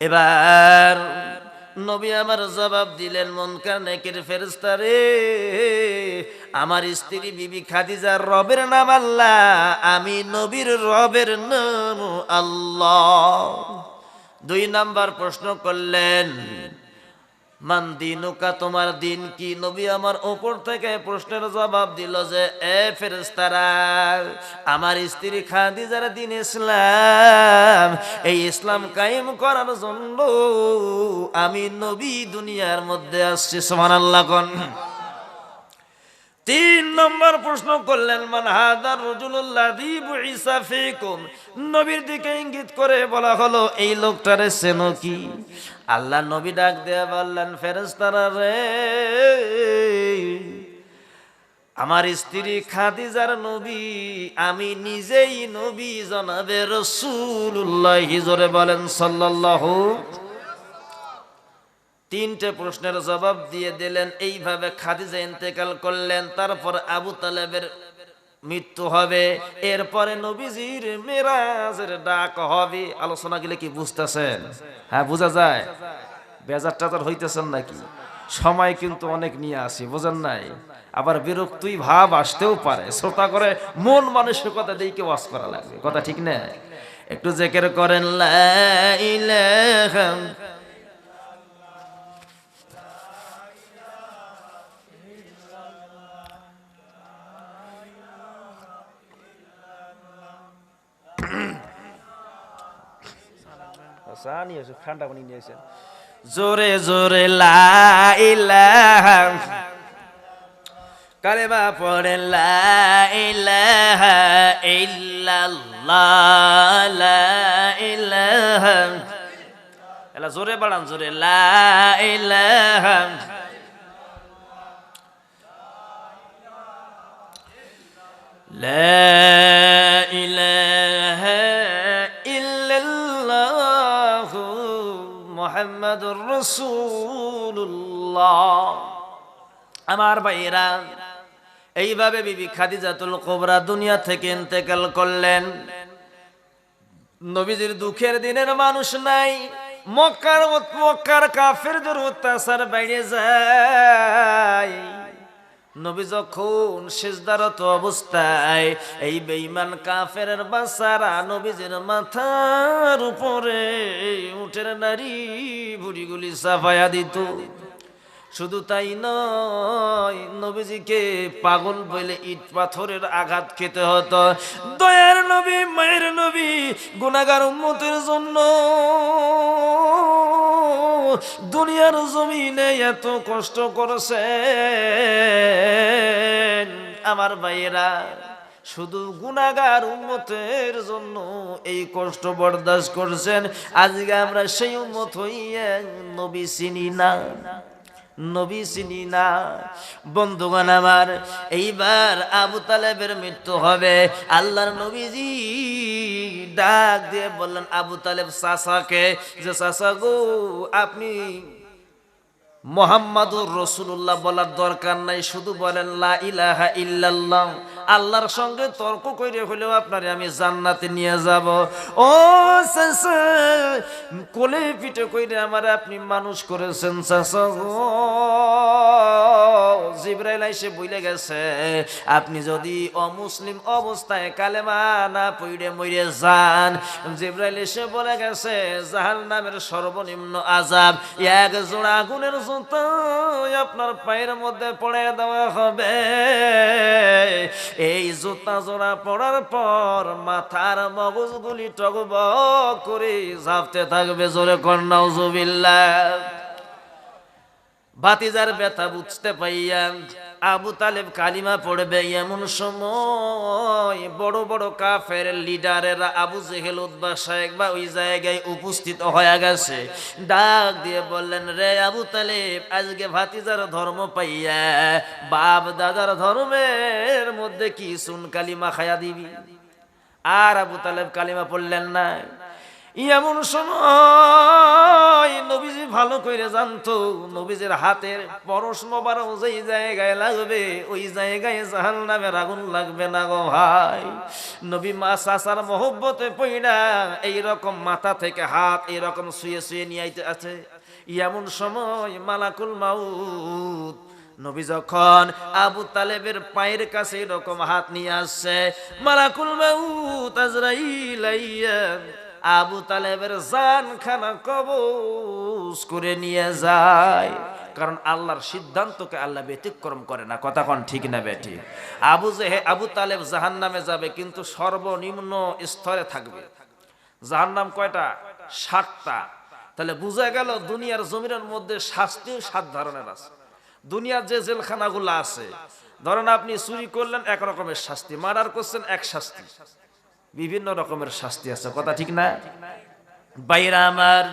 এবার নবী আমার জবাব দিলেন, মুনকার নাকির ফেরেশতা রে, আমার স্ত্রী বিবি খাদিজার রবের নাম আল্লাহ, আমি নবীর রবের নাম আল্লাহ। 2 নাম্বার প্রশ্ন করলেন, মান দিনুকা, তোমার দিন কি? নবী আমার উপর থেকে প্রশ্নের জবাব দিল যে, এ ফেরেশতারা, আমার স্ত্রী খাদিজার দিন ইসলাম। এই ইসলাম কায়েম করার জন্য আমি নবী দুনিয়ার মধ্যে আসছি। সুবহানাল্লাহ কোন। 3 নম্বর প্রশ্ন করলেন, মান হাদার রাজুলুল্লাযী বুইসা ফীকুম। নবীর দিকে ইঙ্গিত করে বলা হলো, এই লোকটারে চেনো কি? আল্লাহ নবী ডাক দিয়ে বললেন, ফেরেশতারা রে, আমার স্ত্রী খাদিজার নবী, আমি নিজেই নবী, জনাবে রাসূলুল্লাহ। জোরে বলেন সাল্লাল্লাহু। 3টে প্রশ্নের জবাব দিয়ে দিলেন। এইভাবে খাদিজা ইন্তেকাল করলেন। তারপর আবু তালেবের মৃত্যু হবে, এরপরে নবীজির মেরাজের ডাক হবে। আলোচনা গেলে কি বুঝতেছেন? হ্যাঁ, বোঝা যায়। বেজার টাজার হইতেছেন নাকি? সময় কিন্তু অনেক নিয়ে আসি, বোঝেন নাই? আবার বিরক্তই ভাব আসতেও পারে। শ্রোতা করে মন মানসিকতা দিয়ে কেউ ওয়াজ করা লাগবে, কথা ঠিক না? একটু জিকির করেন, লা ইলাহা ঠান্ডা পানি নিয়েছেন। জোরে জোরে লা ইলাহা, কালেমা পড়ে লা ইলাহা ইল্লাল্লাহ, লা ইলাহা, এলা জোরে বাড়ান, জোরে লা ইলাহা, লা ইলাহা ইল্লাল্লাহ মুহাম্মাদুর রাসূলুল্লাহ। আমার ভাইরা, এইভাবে বিবি খাদিজাতুল কুবরা দুনিয়া থেকে ইন্তেকাল করলেন। নবীজির দুঃখের দিনের মানুষ নাই। মক্কার কাফেরদের অত্যাচার বেড়ে যায়। নবী যখন সিজদারত অবস্থায় এই বেঈমান কাফেরের বাচ্চারা নবীজির মাথার উপরে উটের নারী বুড়িগুলি চাপায়া দিত। শুধু তাই নয়, নবীজিকে পাগল বলে ইট পাথরের আঘাত খেতে হতো। দয়ার নবী, মায়ের নবী গুনাহগার উম্মতের জন্য দুনিয়ার জমিনে এত কষ্ট করেছেন আমার ভাইয়েরা, শুধু গুনাহগার উম্মতের জন্য এই কষ্ট বরদাস্ত করছেন। আজকে আমরা সেই উম্মত হইয়া নবী চিনি না, নবী চিনি না। বন্ধুগণ আমার, এইবার আবু তালেবের মৃত্যু হবে। আল্লাহর নবীজি ডাক দিয়ে বললেন আবু তালেব চাচাকে, যে চাচা গো, আপনি মুহাম্মাদুর রাসূলুল্লাহ বলার দরকার নাই, শুধু বলেন লা ইলাহা ইল্লাল্লাহ। আল্লাহর সঙ্গে তর্ক করে হলেও আপনারে আমি জান্নাতে নিয়ে যাব। ও চাচা, কোলে পিঠে কইরে আমারে আপনি মানুষ করেছেন চাচা গো। জিবরাইল এসে বলে গেছে, আপনি যদি অমুসলিম অবস্থায় কালেমা না পড়ে মরে যান, জিবরাইল এসে বলে গেছে জাহান্নামের সর্বনিম্ন আযাব এক জোড়া আগুনের জুতা আপনার পায়ের মধ্যে পড়ে দেওয়া হবে। এই জুতা জোড়া পড়ার পর মাথার মগজগুলি টগবগ করে ঝাপতে থাকবে। জোরে কর নাউজুবিল্লাহ। ভাতিজার ব্যথা বুঝতে পাইয়া আবু তালেব কালিমা পড়বে, এমন সময় বড় বড় কাফের লিডারেরা আবু জেহেল, উতবা, সায়েবা ওই জায়গায় উপস্থিত হয়ে গেছে। ডাক দিয়ে বললেন, রে আবু তালেব, আজকে ভাতিজার ধর্ম পাইয়া বাপ দাদার ধর্মের মধ্যে কি সুন কালিমা খায়া দিবি? আর আবু তালেব কালিমা পড়লেন না। এমন সময় নবীজি ভালো করে জানতো নবীজির হাতের পরশ মোবারক যেই জায়গায় লাগবে ওই জায়গায় জাহান্নামের আগুন লাগবে না গো ভাই। নবী মা চাচার মহব্বতে পইড়া এইরকম মাথা থেকে হাত এইরকম শুয়ে শুয়ে নিয়ে আইতে আছে। এমন সময় মালাকুল মাউত নবী যখন আবু তালেবের পায়ের কাছে এরকম হাত নিয়ে আসছে, মালাকুল মাউত আজরাইল আইয়া আবু তালেবের জান খানা কবজ করে নিয়ে যায়। কারণ আল্লাহর সিদ্ধান্তকে আল্লাহ ব্যতিক্রম করে না। কথা কোন ঠিক না বেটি? আবু তালেব জাহান্নামে যাবে, কিন্তু সর্বনিম্ন স্তরে থাকবে। জাহান্নাম কয়টা? 7টা। তাহলে বোঝা গেল দুনিয়ার জমিনের মধ্যে শাস্তিও 7 ধরনের আছে। দুনিয়ার যে জেলখানাগুলো আছে, ধরেন আপনি চুরি করলেন এক রকমের শাস্তি, মার্ডার করছেন এক শাস্তি, বিভিন্ন রকমের শাস্তি আছে। কথা ঠিক না? বাইরা আমার,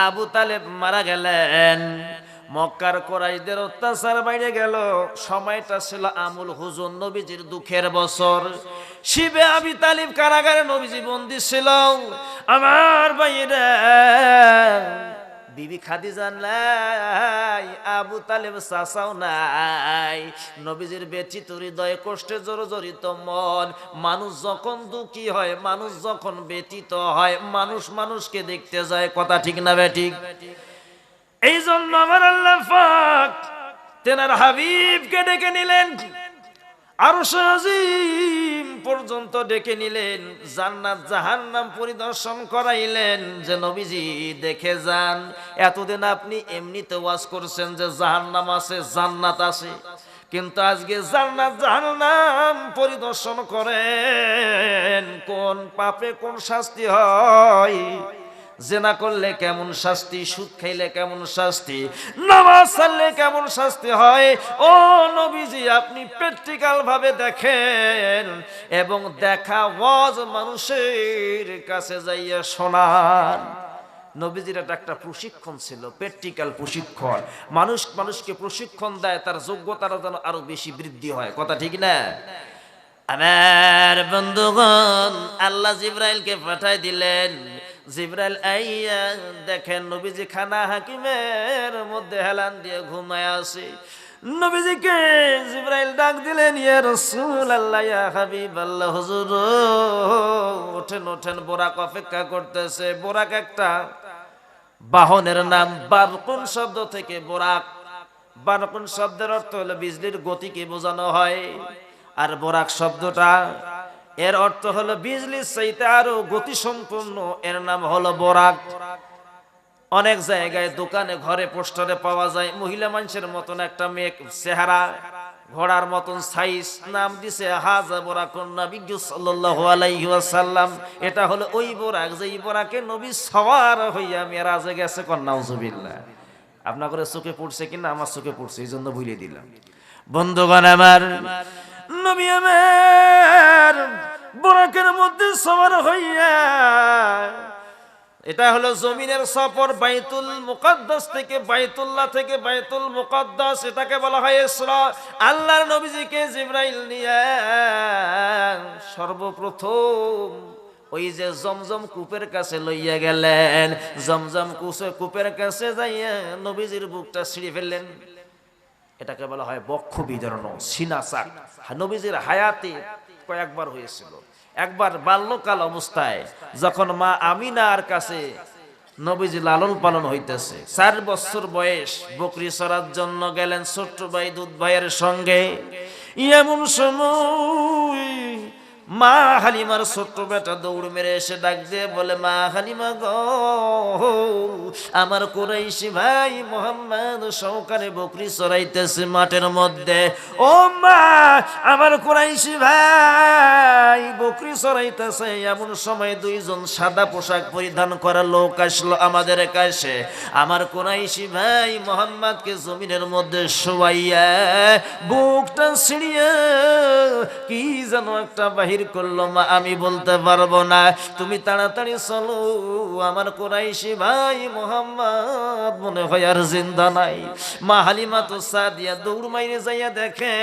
আবু তালেব মারা গেলেন, মক্কার কুরাইশদের অত্যাচার বাইরে গেল। সময়টা ছিল আমুল হুজুন, নবীজির দুঃখের বছর। শিবে আবি তালিব কারাগারে নবীজি বন্দী ছিল। আমার বাইরা, বিবি খাদিজা নাই, আবু তালেব চাচাও নাই, নবীজির ব্যথিত হৃদয়ে কষ্টে জর্জরিত মন। মানুষ যখন দুঃখী হয়, মানুষ যখন ব্যথিত হয়, মানুষ মানুষকে দেখতে যায়। কথা ঠিক না বেঠিক? এই জন্য আমার আল্লাহ পাক তেনার হাবিবকে ডেকে নিলেন, আরশ আজিম পর্যন্ত ডেকে নিলেন, জান্নাত জাহান্নাম পরিদর্শন করাইলেন, যে নবীজি দেখে যান। এতদিন আপনি এমনিতে ওয়াজ করছেন যে জাহান্নাম আছে জান্নাত আছে, কিন্তু আজকে জান্নাত জাহান্নাম পরিদর্শন করেন। কোন পাপে কোন শাস্তি হয়, জেনা করলে কেমন শাস্তি, সুদ খাইলে কেমন শাস্তি, নামাজ ছাড়লে কেমন শাস্তি হয়। ও নবীজি, আপনি প্র্যাকটিক্যাল ভাবে দেখেন এবং দেখা ওয়াজ মানুষের কাছে যাইয়া শোনান। নবীজির একটা প্রশিক্ষণ ছিল, প্র্যাকটিক্যাল প্রশিক্ষণ। মানুষকে প্রশিক্ষণ দেয়, তার যোগ্যতার যেন আরো বেশি বৃদ্ধি হয়। কথা ঠিক না? আমার বন্ধুগণ, আল্লাহ জিবরাইলকে পাঠাই দিলেন। জিবরাইল আইয়া দেখেন নবীজি খানা হাকিমের মধ্যে হেলান দিয়ে ঘুমায় আছে। নবীজিকে জিবরাইল ডাক দিলেন, ইয়া রাসূলুল্লাহ, ইয়া হাবিবাল্লাহ, হুজুর ওঠেন ওঠেন। বোরাক অপেক্ষা করতেছে। বোরাক একটা বাহনের নাম, বারকুন শব্দ থেকে বোরাক, বারকুন শব্দের অর্থ হলো বিজলির গতিকে বোঝানো হয়, আর বোরাক শব্দটা এর অর্থ হলো বিজলির চাইতে আরো গতি সম্পন্ন, এর নাম হলো বোরাক। অনেক জায়গায় দোকানে ঘরে পোস্টারে পাওয়া যায় মহিলা মানুষের মতন একটা মেয়ে, চেহারা ঘোড়ার মতন সাইজ, নাম দিছে হাজা বোরাকুন নবী সাল্লাল্লাহু আলাইহি ওয়াসাল্লাম। এটা হলো ওই বোরাক যেই বোরাকে নবী সওয়ার হইয়া মেরাজে গেছে। নাউজুবিল্লাহ। আপনাদের চোখে পড়ছে কিনা? আমার চোখে পড়ছে, এই জন্য ভুলে দিলাম। বন্ধুগণ আমার, নবী আমার বোরাকের মধ্যে সওয়ার হইয়া, এটা হলো জমিনের সফর, বাইতুল মুকাদ্দাস থেকে, বাইতুল্লাহ থেকে বাইতুল মুকাদ্দাস, এটাকে বলা হয় ইসরা। আল্লাহর নবীজিকে জিবরাইল নিয়ে সর্বপ্রথম ওই যে জমজম কূপের কাছে লইয়া গেলেন। জমজম কূপের কাছে যাইয়া নবীজির বুকটা ছিঁড়ে ফেললেন। এটাকে বলা হয় বক্ষ বিদর্ণ, সিনাসাক। নবীজির হায়াতে কয়েকবার হয়েছিল। একবার বাল্যকাল অবস্থায় যখন মা আমিনার কাছে নবীজি লালন পালন হইতেছে, 4 বছর বয়স, বকরি চড়ার জন্য গেলেন ছোট্ট ভাই দুধ ভাইয়ের সঙ্গে। এমন সময় মা হালিমার ছোট্ট বেটা দৌড় মেরে এসে ডাক দিয়ে বলে, মা হালিমা গো, আমার কুরাইশি ভাই মুহাম্মদ সহকারে বকরি চড়াইতেছে মাঠের মধ্যে। ও মা, আমার কুরাইশি ভাই বকরি চড়াইতেছে। এমন সময় 2 জন সাদা পোশাক পরিধান করা লোক আসলো আমাদের কাছে। আমার কুরাইশি ভাই মুহাম্মদকে জমিনের মধ্যে শোয়াইয়া বুকটা ছিঁড়িয়া কি যেন একটা বাহির করলো। মা আমি বলতে পারবো না, তুমি তাড়াতাড়ি চলো, আমার কুরাইশি ভাই মুহাম্মদ মনে হয় আর জিন্দা নাই। মা হালিমা তো সাদিয়া দৌড় মাইরে যাইয়া দেখে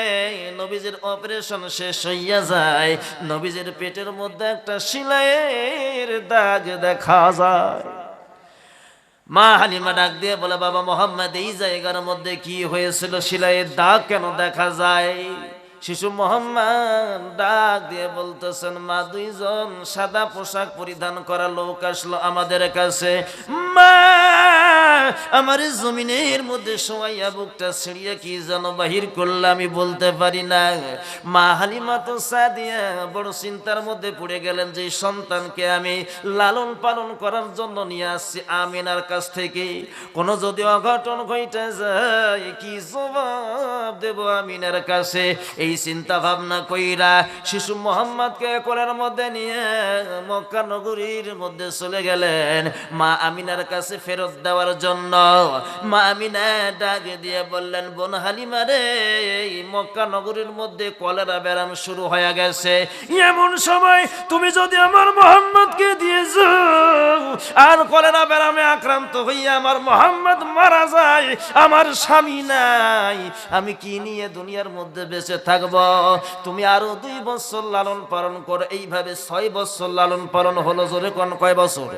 নবীজির অপারেশন শেষ হইয়া যায়। নবীজির পেটের মধ্যে একটা সেলাইয়ের দাগ দেখা যায়। মা হালিমা ডাক দিয়ে বলে, বাবা মুহাম্মদ, এই জায়গার মধ্যে কি হয়েছিল? সেলাইয়ের দাগ কেন দেখা যায়? শিশু মুহাম্মদ ডাক দিয়ে বলতেছেন, মা 2 জন সাদা পোশাক পরিধান করা লোক আসলো আমাদের কাছে। মা আমার জমিনের মধ্যে শোয়াইয়া বুকটা ছিঁড়িয়া কি যেন বাহির করলে আমি বলতে পারি না। মা হালিমা তো সাদিয়া বড় চিন্তার মধ্যে পড়ে গেলেন যে সন্তানকে আমি লালন পালন করার জন্য নিয়ে আসছি আমিনার কাছ থেকে, কোনো যদি অঘটন ঘটে যায় কি জবাব দেব আমিনার কাছে? এই চিন্তা ভাবনা কইরা শিশু মুহাম্মদকে কোলের মধ্যে নিয়ে মক্কা নগরীর মধ্যে চলে গেলেন মা আমিনার কাছে ফেরত দেওয়ার জন্য। মা আমিনা ডাক দিয়ে বললেন, বোন হালিমা রে, মক্কা নগরীর মধ্যে কলেরা ব্যারাম শুরু হয়ে গেছে। এমন সময় তুমি যদি আমার মুহাম্মদকে দিয়ে যাও আর কলেরা ব্যারামে আক্রান্ত হইয়া আমার মুহাম্মদ মারা যায়, আমার স্বামী নাই, আমি কি নিয়ে দুনিয়ার মধ্যে বেঁচে থাকব? তুমি আরো 2 বছর লালন পালন করো। এইভাবে 6 বছর লালন পালন হলো। জোরে কোন কয় বছর?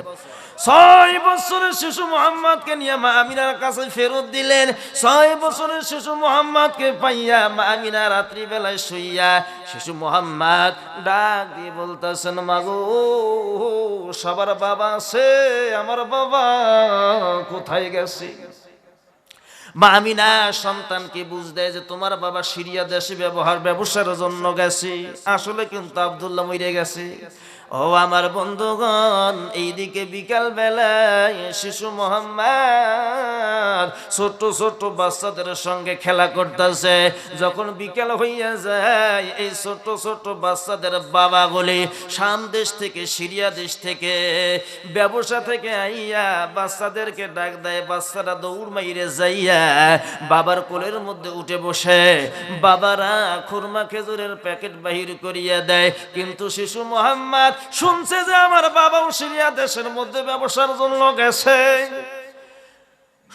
6 বছরের শিশু মুহাম্মদকে নিয়ে মা আমিনার কাছে ফেরত দিলেন। 6 বছরের শিশু মুহাম্মদকে পাইয়া মা আমিনা রাত্রি বেলায় শুইয়া শিশু মুহাম্মদ ডাক দিয়ে বলতেছেন, মাগো, সবার বাবা আছে, আমার বাবা কোথায় গেছে? মা আমিনা সন্তানকে বুঝ দেয় যে তোমার বাবা সিরিয়া দেশে ব্যবসার জন্য গেছে। আসলে কিন্তু আব্দুল্লাহ মরে গেছে। ও আমার বন্ধুগণ, এইদিকে বিকাল বেলায় শিশু মুহাম্মদ ছোট ছোট বাচ্চাদের সঙ্গে খেলা করতেছে। যখন বিকাল হইয়া যায়, এই ছোট ছোট বাচ্চাদের বাবাগুলি শাম দেশ থেকে, সিরিয়া দেশ থেকে, ব্যবসা থেকে আইয়া বাচ্চাদেরকে ডাক দেয়। বাচ্চারা দৌড় মাইরে যাইয়া বাবার কোলের মধ্যে উঠে বসে বাবারা খুরমা খেজুরের প্যাকেট বাহির করিয়া দেয়। কিন্তু শিশু মুহাম্মদ শুনছে যে আমার বাবাও সিরিয়া দেশের মধ্যে ব্যবসার জন্য গেছে।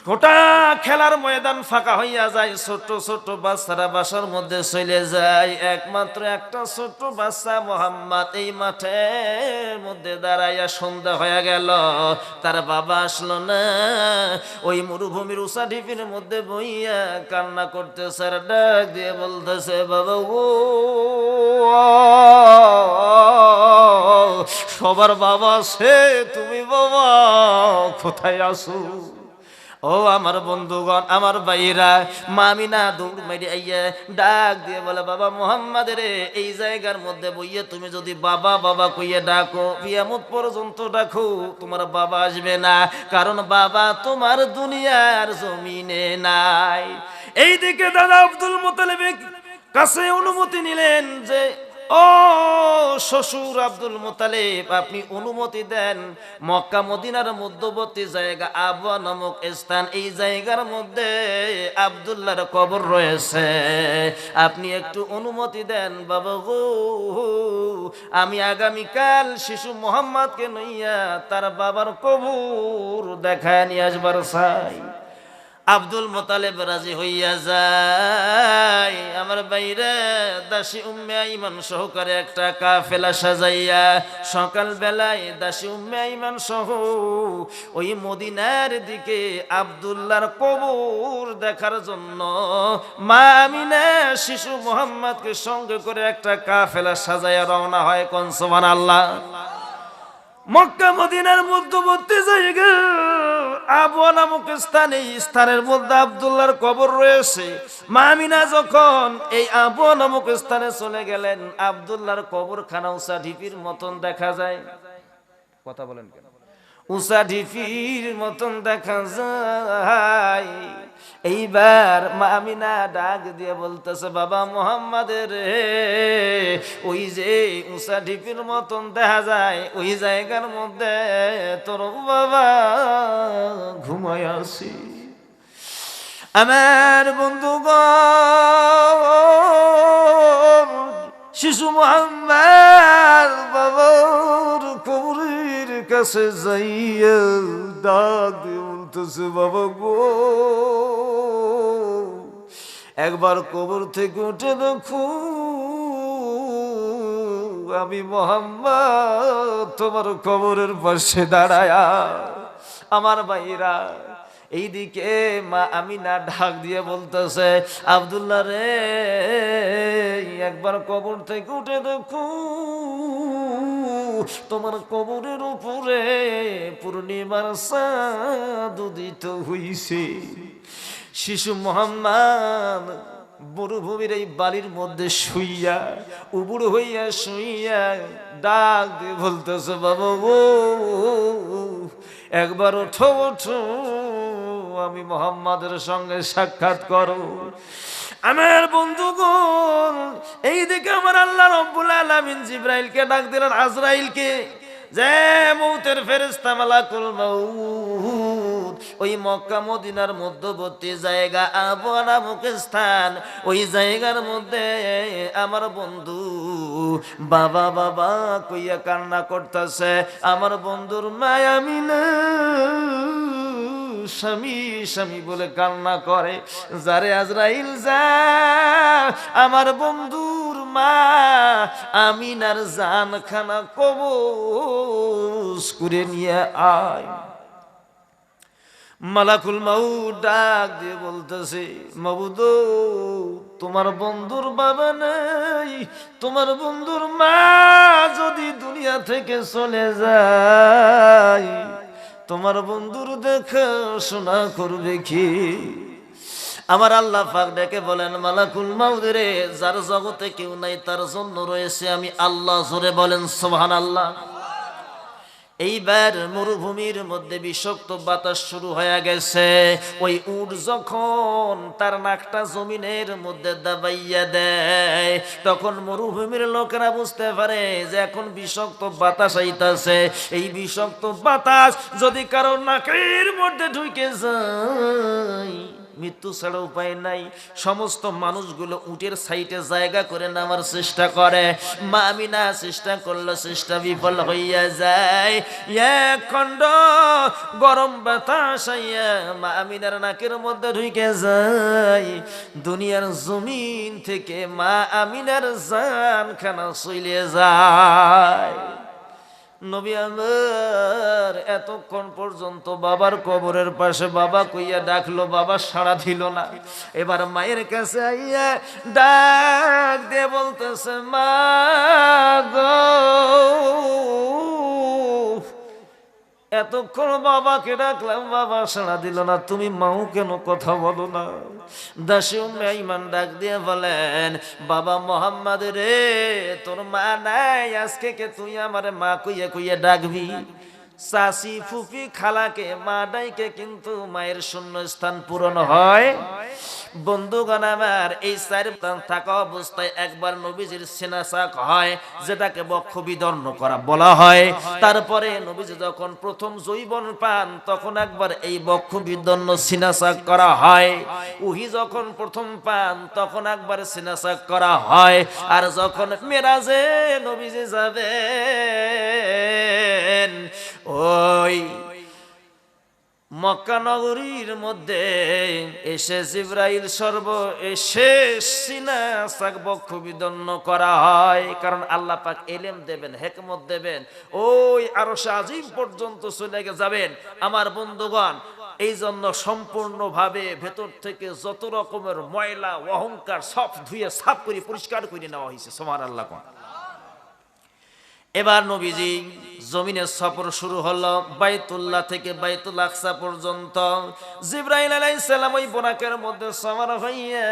গোটা খেলার ময়দান ফাঁকা হইয়া যায়। ছোট ছোট বাচ্চারা বাসার মধ্যে চলে যায়। একমাত্র একটা ছোট বাচ্চা মুহাম্মদ এই মাঠের মধ্যে দাঁড়াইয়া সন্ধ্যা হয়ে গেল, তার বাবা আসলো না। ওই মরুভূমির উষা ঢিপির মধ্যে বইয়া কান্না করতেছে, আর ডাক দিয়ে বলতেছে, বাবা ও, সবার বাবা সে, তুমি বাবা কোথায় আসো? ও আমার বন্ধুগণ, আমার ভাইরা, মা আমিনা দৌড় মেরে আইয়া ডাক দিয়ে বলে, বাবা মুহাম্মদ রে, এই জায়গার মধ্যে বইয়ে তুমি যদি বাবা বাবা কইয়ে ডাকো, কিয়ামত পর্যন্ত ডাকো, তোমার বাবা আসবে না, কারণ বাবা তোমার দুনিয়ার জমিনে নাই। এইদিকে দাদা আব্দুল মুত্তালিবের কাছে অনুমতি নিলেন যে, ও শ্বশুর আব্দুল মুত্তালিব, আপনি অনুমতি দেন, মক্কা মদিনার মধ্যবর্তী জায়গা আবওয়া নামক স্থান, এই জায়গার মধ্যে আব্দুল্লাহর কবর রয়েছে, আপনি একটু অনুমতি দেন বাবা গো, আমি আগামীকাল শিশু মোহাম্মদকে নইয়া তার বাবার কবর দেখায় নিয়ে আসবার চাই। আব্দুল মুত্তালিব রাজি হইয়া যায়। আমার বাইরে দাসী উম্মে আইমান সহকারে একটা কাফেলা সাজাইয়া সকাল বেলায় দাসী উম্মে আইমান সহ ওই মদিনার দিকে আব্দুল্লাহর কবর দেখার জন্য মা আমিনা শিশু মোহাম্মদকে সঙ্গে করে একটা কাফেলা সাজাইয়া রওনা হয়। কোন সুবহানাল্লাহ। মক্কা মদিনার মধ্যবর্তী জায়গা আবওয়া নামক স্থান, এই স্থানের মধ্যে আব্দুল্লাহর কবর রয়েছে। মা আমিনা যখন এই আবওয়া নামক স্থানে চলে গেলেন, আব্দুল্লাহর কবরখানা উঁচা ঢিপির মতন দেখা যায়। কথা বলেন কেন? উঁচা ঢিপির মতন দেখা যায়। এইবার মা আমিনা ডাক দিয়ে বলতেছে, বাবা মুহাম্মাদের রে, ওই যে উঁচা ঢিপির মতন দেখা যায়, ওই জায়গার মধ্যে তোর বাবা ঘুমায় আছে। আমার বন্ধুগণ, শিশু মুহাম্মদ বাবার কবরের কাছে যাইয়া ডাক দিয়ে বলতেছে, বাবা গো, একবার কবর থেকে উঠে দেখো, আমি মুহাম্মদ তোমার কবরের পাশে দাঁড়ায়া। আমার ভাইরা, এইদিকে মা আমিনা ডাক দিয়ে বলতেছে, আব্দুল্লাহ রে, একবার কবর থেকে উঠে দেখো, তোমার কবরের উপরে পূর্ণিমার চাঁদ উদিত হইছে। শিশু মুহাম্মদ মরুভূমির এই বালির মধ্যে শুইয়া, উবুড় হইয়া শুইয়া ডাক দিয়ে বলতেছে, বাবা গো, একবার ওঠো ওঠো, আমি মুহাম্মাদের সঙ্গে সাক্ষাৎ করো। আমার বন্ধুগণ, এই দিকে আমার আল্লাহ রাব্বুল আলামিন জিবরাইলকে ডাক দিলেন, আজরাইলকে, যে মৌতের ফেরেশতা মালাকুল মউত ওই মক্কা মদিনার মধ্যবর্তী জায়গা আবওয়া নামক স্থান, ওই জায়গার মধ্যে আমার বন্ধু বাবা বাবা কইয়া কান্না করতেছে। আমার বন্ধুর মা আমিনা স্বামী স্বামী বলে কান্না করে। যারে আজরাইল যা, আমার বন্ধুর মা আমিনার জানখানা কবজ করে নিয়ে আয়। মালাকুল মাউত ডাক দিয়ে বলতেছে, মাবুদ, তোমার বন্ধুর বাবা নাই, তোমার বন্ধুর মা যদি দুনিয়া থেকে চলে যায়, তোমার বন্ধুর দেখা শোনা করবে কি? আমার আল্লাহ পাক ডেকে বলেন, মালাকুল মাউত রে, যার জগতে কেউ নাই তার জন্য রয়েছে আমি আল্লাহ। জোরে বলেন সুবহানাল্লাহ। এইবার মরুভূমির মধ্যে বিষাক্ত বাতাস শুরু হয়ে গেছে। ওই উট যখন তার নাকটা জমিনের মধ্যে দাবাইয়া দেয়, তখন মরুভূমির লোকেরা বুঝতে পারে যে এখন বিষাক্ত বাতাস আইতাছে। এই বিষাক্ত বাতাস যদি কারো নাকের মধ্যে ঢুকে যায়, মৃত্যু ছাড়া উপায় নাই। সমস্ত মানুষগুলো উটের সাইডে জায়গা করে নামার চেষ্টা করে। মা আমিনা চেষ্টা করলো, চেষ্টা বিফল হইয়া যায়। এক খণ্ড গরম বাতাস আইয়া মা আমিনার নাকের মধ্যে ঢুকে যায়। দুনিয়ার জমিন থেকে মা আমিনার জানখানা চলে যায়। নবী আমার এতক্ষণ পর্যন্ত বাবার কবরের পাশে বাবা কইয়া ডাকলো, বাবা সাড়া দিল না। এবার মায়ের কাছে আইয়া ডাক দিয়ে বলতেছে, মা গো, এতক্ষণ বাবাকে ডাকলাম, বাবা সাড়া দিল না, তুমি মাও কেন কথা বলো না? দাসী উম্মে আইমান ডাক দিয়ে বলেন, বাবা মোহাম্মদ রে, তোর মা নাই, আজকে কে তুই আমারে মা কইয়া কইয়া ডাকবি? চাচি ফুফি খালাকে মা ডাইকে কিন্তু মায়ের শূন্য স্থান পূরণ হয়। বন্ধুগণ আমার, এই চার থাকা অবস্থায় একবার নবীজির সিনাসাক হয়, যেটাকে বক্ষ বিদর্ণ করা বলা হয়। তারপরে নবীজি যখন প্রথম যৌবন পান, তখন একবার এই বক্ষ বিদর্ণ সিনাসাক করা হয়। উহি যখন প্রথম পান, তখন একবার সিনাসাক করা হয়। আর যখন মেরাজে নবীজি যাবেন, ওই মক্কা নগরীর মধ্যে এসে জিবরাইল সর্বশেষ সিনাসাক বক্ষ বিদর্ণ করা হয়। কারণ আল্লাহ পাক এলেম দেবেন, হেকমত দেবেন, ওই আরশে আজিম পর্যন্ত চলে যাবেন আমার বন্ধুগণ। এই জন্য সম্পূর্ণভাবে ভেতর থেকে যত রকমের ময়লা অহংকার সব ধুয়ে সাফ করে পরিষ্কার করে নেওয়া হয়েছে। সুবহানাল্লাহ। এবার নবীজি জমিনের সফর শুরু হলো, বাইতুল্লাহ থেকে বাইতুল আকসা পর্যন্ত। জিবরাইল আলাইহিস সালাম ওই বোরাকের মধ্যে সওয়ার হইয়া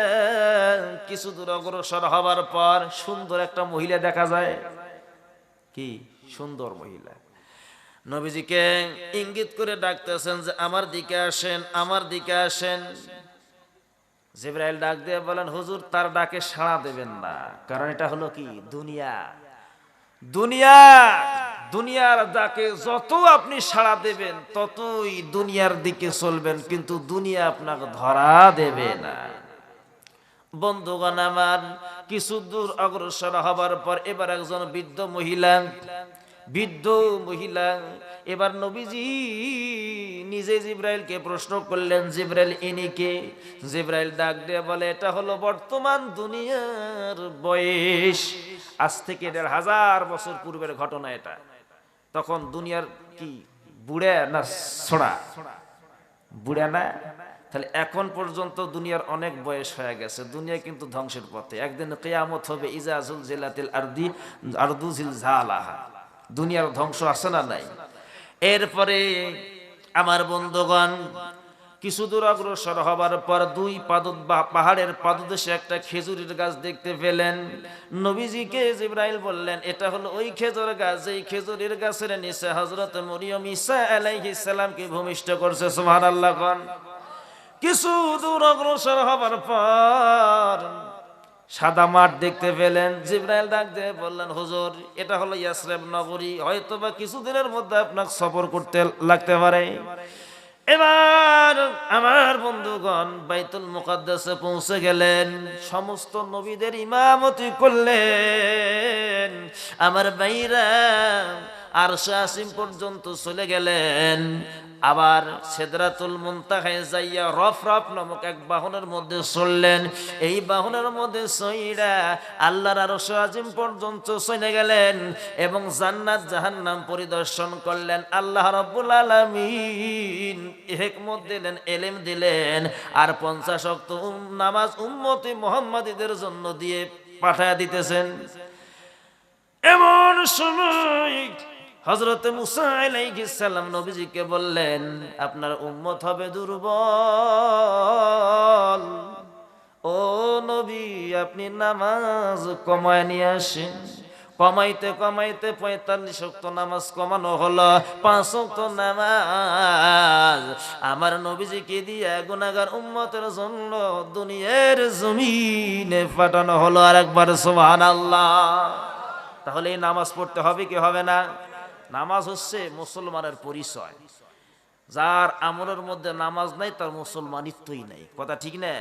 কিছু দূর অগ্রসর হবার পর সুন্দর একটা মহিলা দেখা যায়। কি সুন্দর মহিলা! নবীজিকে ইঙ্গিত করে ডাকতেছেন যে আমার দিকে আসেন, আমার দিকে আসেন। জিবরাইল ডাক দিয়ে বলেন, হুজুর তার ডাকে সাড়া দেবেন না, কারণ এটা হলো কি দুনিয়া। দুনিয়ার ডাকে যত আপনি সাড়া দেবেন, ততই দুনিয়ার দিকে চলবেন, কিন্তু দুনিয়া আপনাকে ধরা দেবে না। বন্ধুগণ আমার, কিছু দূর অগ্রসর হবার পর এবার একজন বৃদ্ধ মহিলা এবার নবীজি নিজে জিবরাইলকে প্রশ্ন করলেন, জিবরাইল ইনি কে? জিবরাইল ডাক দিয়ে বলে, এটা হলো বর্তমান দুনিয়ার বয়স, আজ থেকে ১৫০০ বছর পূর্বের ঘটনা এটা। তখন দুনিয়ার কি বুড়া না ছোড়া? বুড়া না? তাহলে এখন পর্যন্ত দুনিয়ার অনেক বয়স হয়ে গেছে, দুনিয়া কিন্তু ধ্বংসের পথে। একদিন কিয়ামত হবে, ইজা জুলজিলাতিল আরদু জিলজালাহা। দুনিয়ার ধ্বংস আছে না নাই? এরপরে আমার বন্ধুগণ, কিছু দূর অগ্রসর হবার পর দুই পাহাড়ের পাদদেশে একটা খেজুরের গাছ দেখতে পেলেন। নবীজিকে জিবরাইল বললেন, এটা হলো ওই খেজুর গাছ, এই খেজুরের গাছের নিচে হযরত মরিয়ম ঈসা আলাইহিস সালামকে ভূমিষ্ঠ করছে। সুবহানাল্লাহ। কিছু দূর অগ্রসর হবার পর সাদা মাঠ দেখতে পেলেন। জিবরাইল ডাক দিয়ে বললেন, হুজুর এটা হলো ইয়াসরিব নগরী, হয়তোবা কিছুদিনের মধ্যে আপনাকে সফর করতে লাগতে পারে। এবার আমার বন্ধুগণ বাইতুল মুকাদ্দাসে পৌঁছে গেলেন, সমস্ত নবীদের ইমামতি করলেন। আমার ভাইরা আরশে আসিম পর্যন্ত চলে গেলেন। আবার সিদরাতুল মুনতাহায় যাইয়া রফরফ নামক এক বাহনের মধ্যে চললেন। এই বাহনের মধ্যে চইরা আল্লাহর আরশে আজিম পর্যন্ত চলে গেলেন এবং জান্নাত জাহান্নাম পরিদর্শন করলেন। আল্লাহ রাব্বুল আলামিন হিকমত দিলেন, ইলম দিলেন, আর 50 ওয়াক্ত নামাজ উম্মতে মুহাম্মাদীদের জন্য দিয়ে পাঠায়া দিতেছেন। এমন সময় হযরত মুসা আলাইহিস সালাম নবীজিকে বললেন, আপনার উম্মত হবে দুর্বল, ও নবী আপনি নামাজ কমায় নিয়ে আসেন। কমাইতে কমাইতে 45 ওয়াক্ত নামাজ কমানো হলো, 5 ওয়াক্ত নামাজ আমার নবীজিকে দিয়ে গুনাহগার উম্মতের জন্য দুনিয়ার জমিনে পাঠানো হলো। আর একবার সুবহানাল্লাহ। তাহলে এই নামাজ পড়তে হবে কি হবে না? নামাজ হচ্ছে মুসলমানের পরিচয়। যার আমলের মধ্যে নামাজ নাই তার মুসলমানিত্বই নাই। কথা ঠিক না?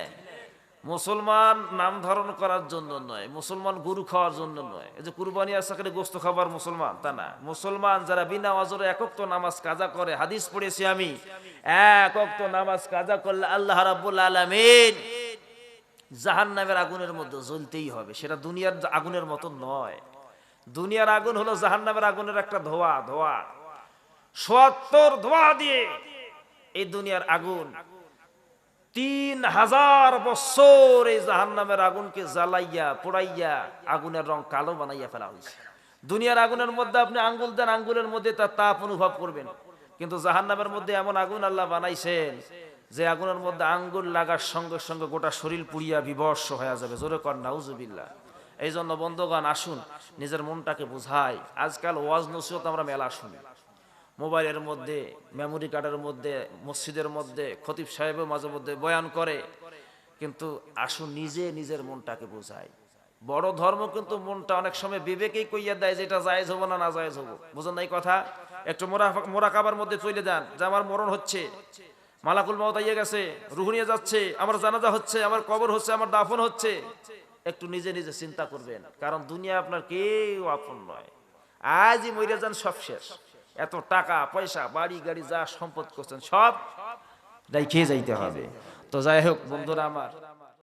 মুসলমান নাম ধারণ করার জন্য নয়, মুসলমান গরু খাওয়ার জন্য নয়, এই যে কুরবানি আছে করে গোশত খাবার মুসলমান তা না। মুসলমান যারা বিনা ওয়াজরে এক ওয়াক্ত নামাজ কাজা করে, হাদিস পড়েছি আমি, এক ওয়াক্ত নামাজ কাজা করলে আল্লাহ রাব্বুল আলামিন জাহান্নামের আগুনের মধ্যে জ্বলতেই হবে। সেটা দুনিয়ার আগুনের মতো নয়। দুনিয়ার আগুন হলো জাহান্নামের আগুনের একটা ধোয়া। ৭০ ধোয়া দিয়ে এই দুনিয়ার আগুন ৩০০০ বছর এই জাহান্নামের আগুনকে জ্বালাইয়া পোড়াইয়া আগুনের রং কালো বানাইয়া ফেলা হয়েছে। দুনিয়ার আগুনের মধ্যে আপনি আঙ্গুল দেন, আঙ্গুলের মধ্যে তার তাপ অনুভব করবেন। কিন্তু জাহান্নামের মধ্যে এমন আগুন আল্লাহ বানাইছেন যে আগুনের মধ্যে আঙ্গুল লাগার সঙ্গে সঙ্গে গোটা শরীর পুড়িয়া বিভস্ম হয়ে যাবে। জোরে কর নাউজুবিল্লাহ। এই জন্য বন্ধুগণ, আসুন নিজের মনটাকে বুঝাই। আজকাল ওয়াজ নসিহত আমরা মেলা শুনি, মোবাইলের মধ্যে, মেমোরি কার্ডের মধ্যে, মসজিদের মধ্যে, খতিব সাহেবও মাঝে মধ্যে বয়ান করে, কিন্তু আসুন নিজে নিজের মনটাকে বোঝাই। বড় ধর্ম কিন্তু মনটা অনেক সময় বিবেকেই কইয়া দেয় যে এটা জায়েজ হবো না না জায়েজ হবো। বুঝেন নাই কথা? একটু মোরাকাবার মধ্যে চলে যান যে আমার মরণ হচ্ছে, মালাকুল মউত আইয়া গেছে, রূহ নিয়ে যাচ্ছে, আমার জানাজা হচ্ছে, আমার কবর হচ্ছে, আমার দাফন হচ্ছে। একটু নিজে নিজে চিন্তা করবেন, কারণ দুনিয়া আপনার কেউ আপন নয়। আজই মরে যান, সব শেষ। এত টাকা পয়সা বাড়ি গাড়ি যা সম্পদ করছেন সব রেখে যাইতে হবে। তো যাই হোক বন্ধুরা আমার,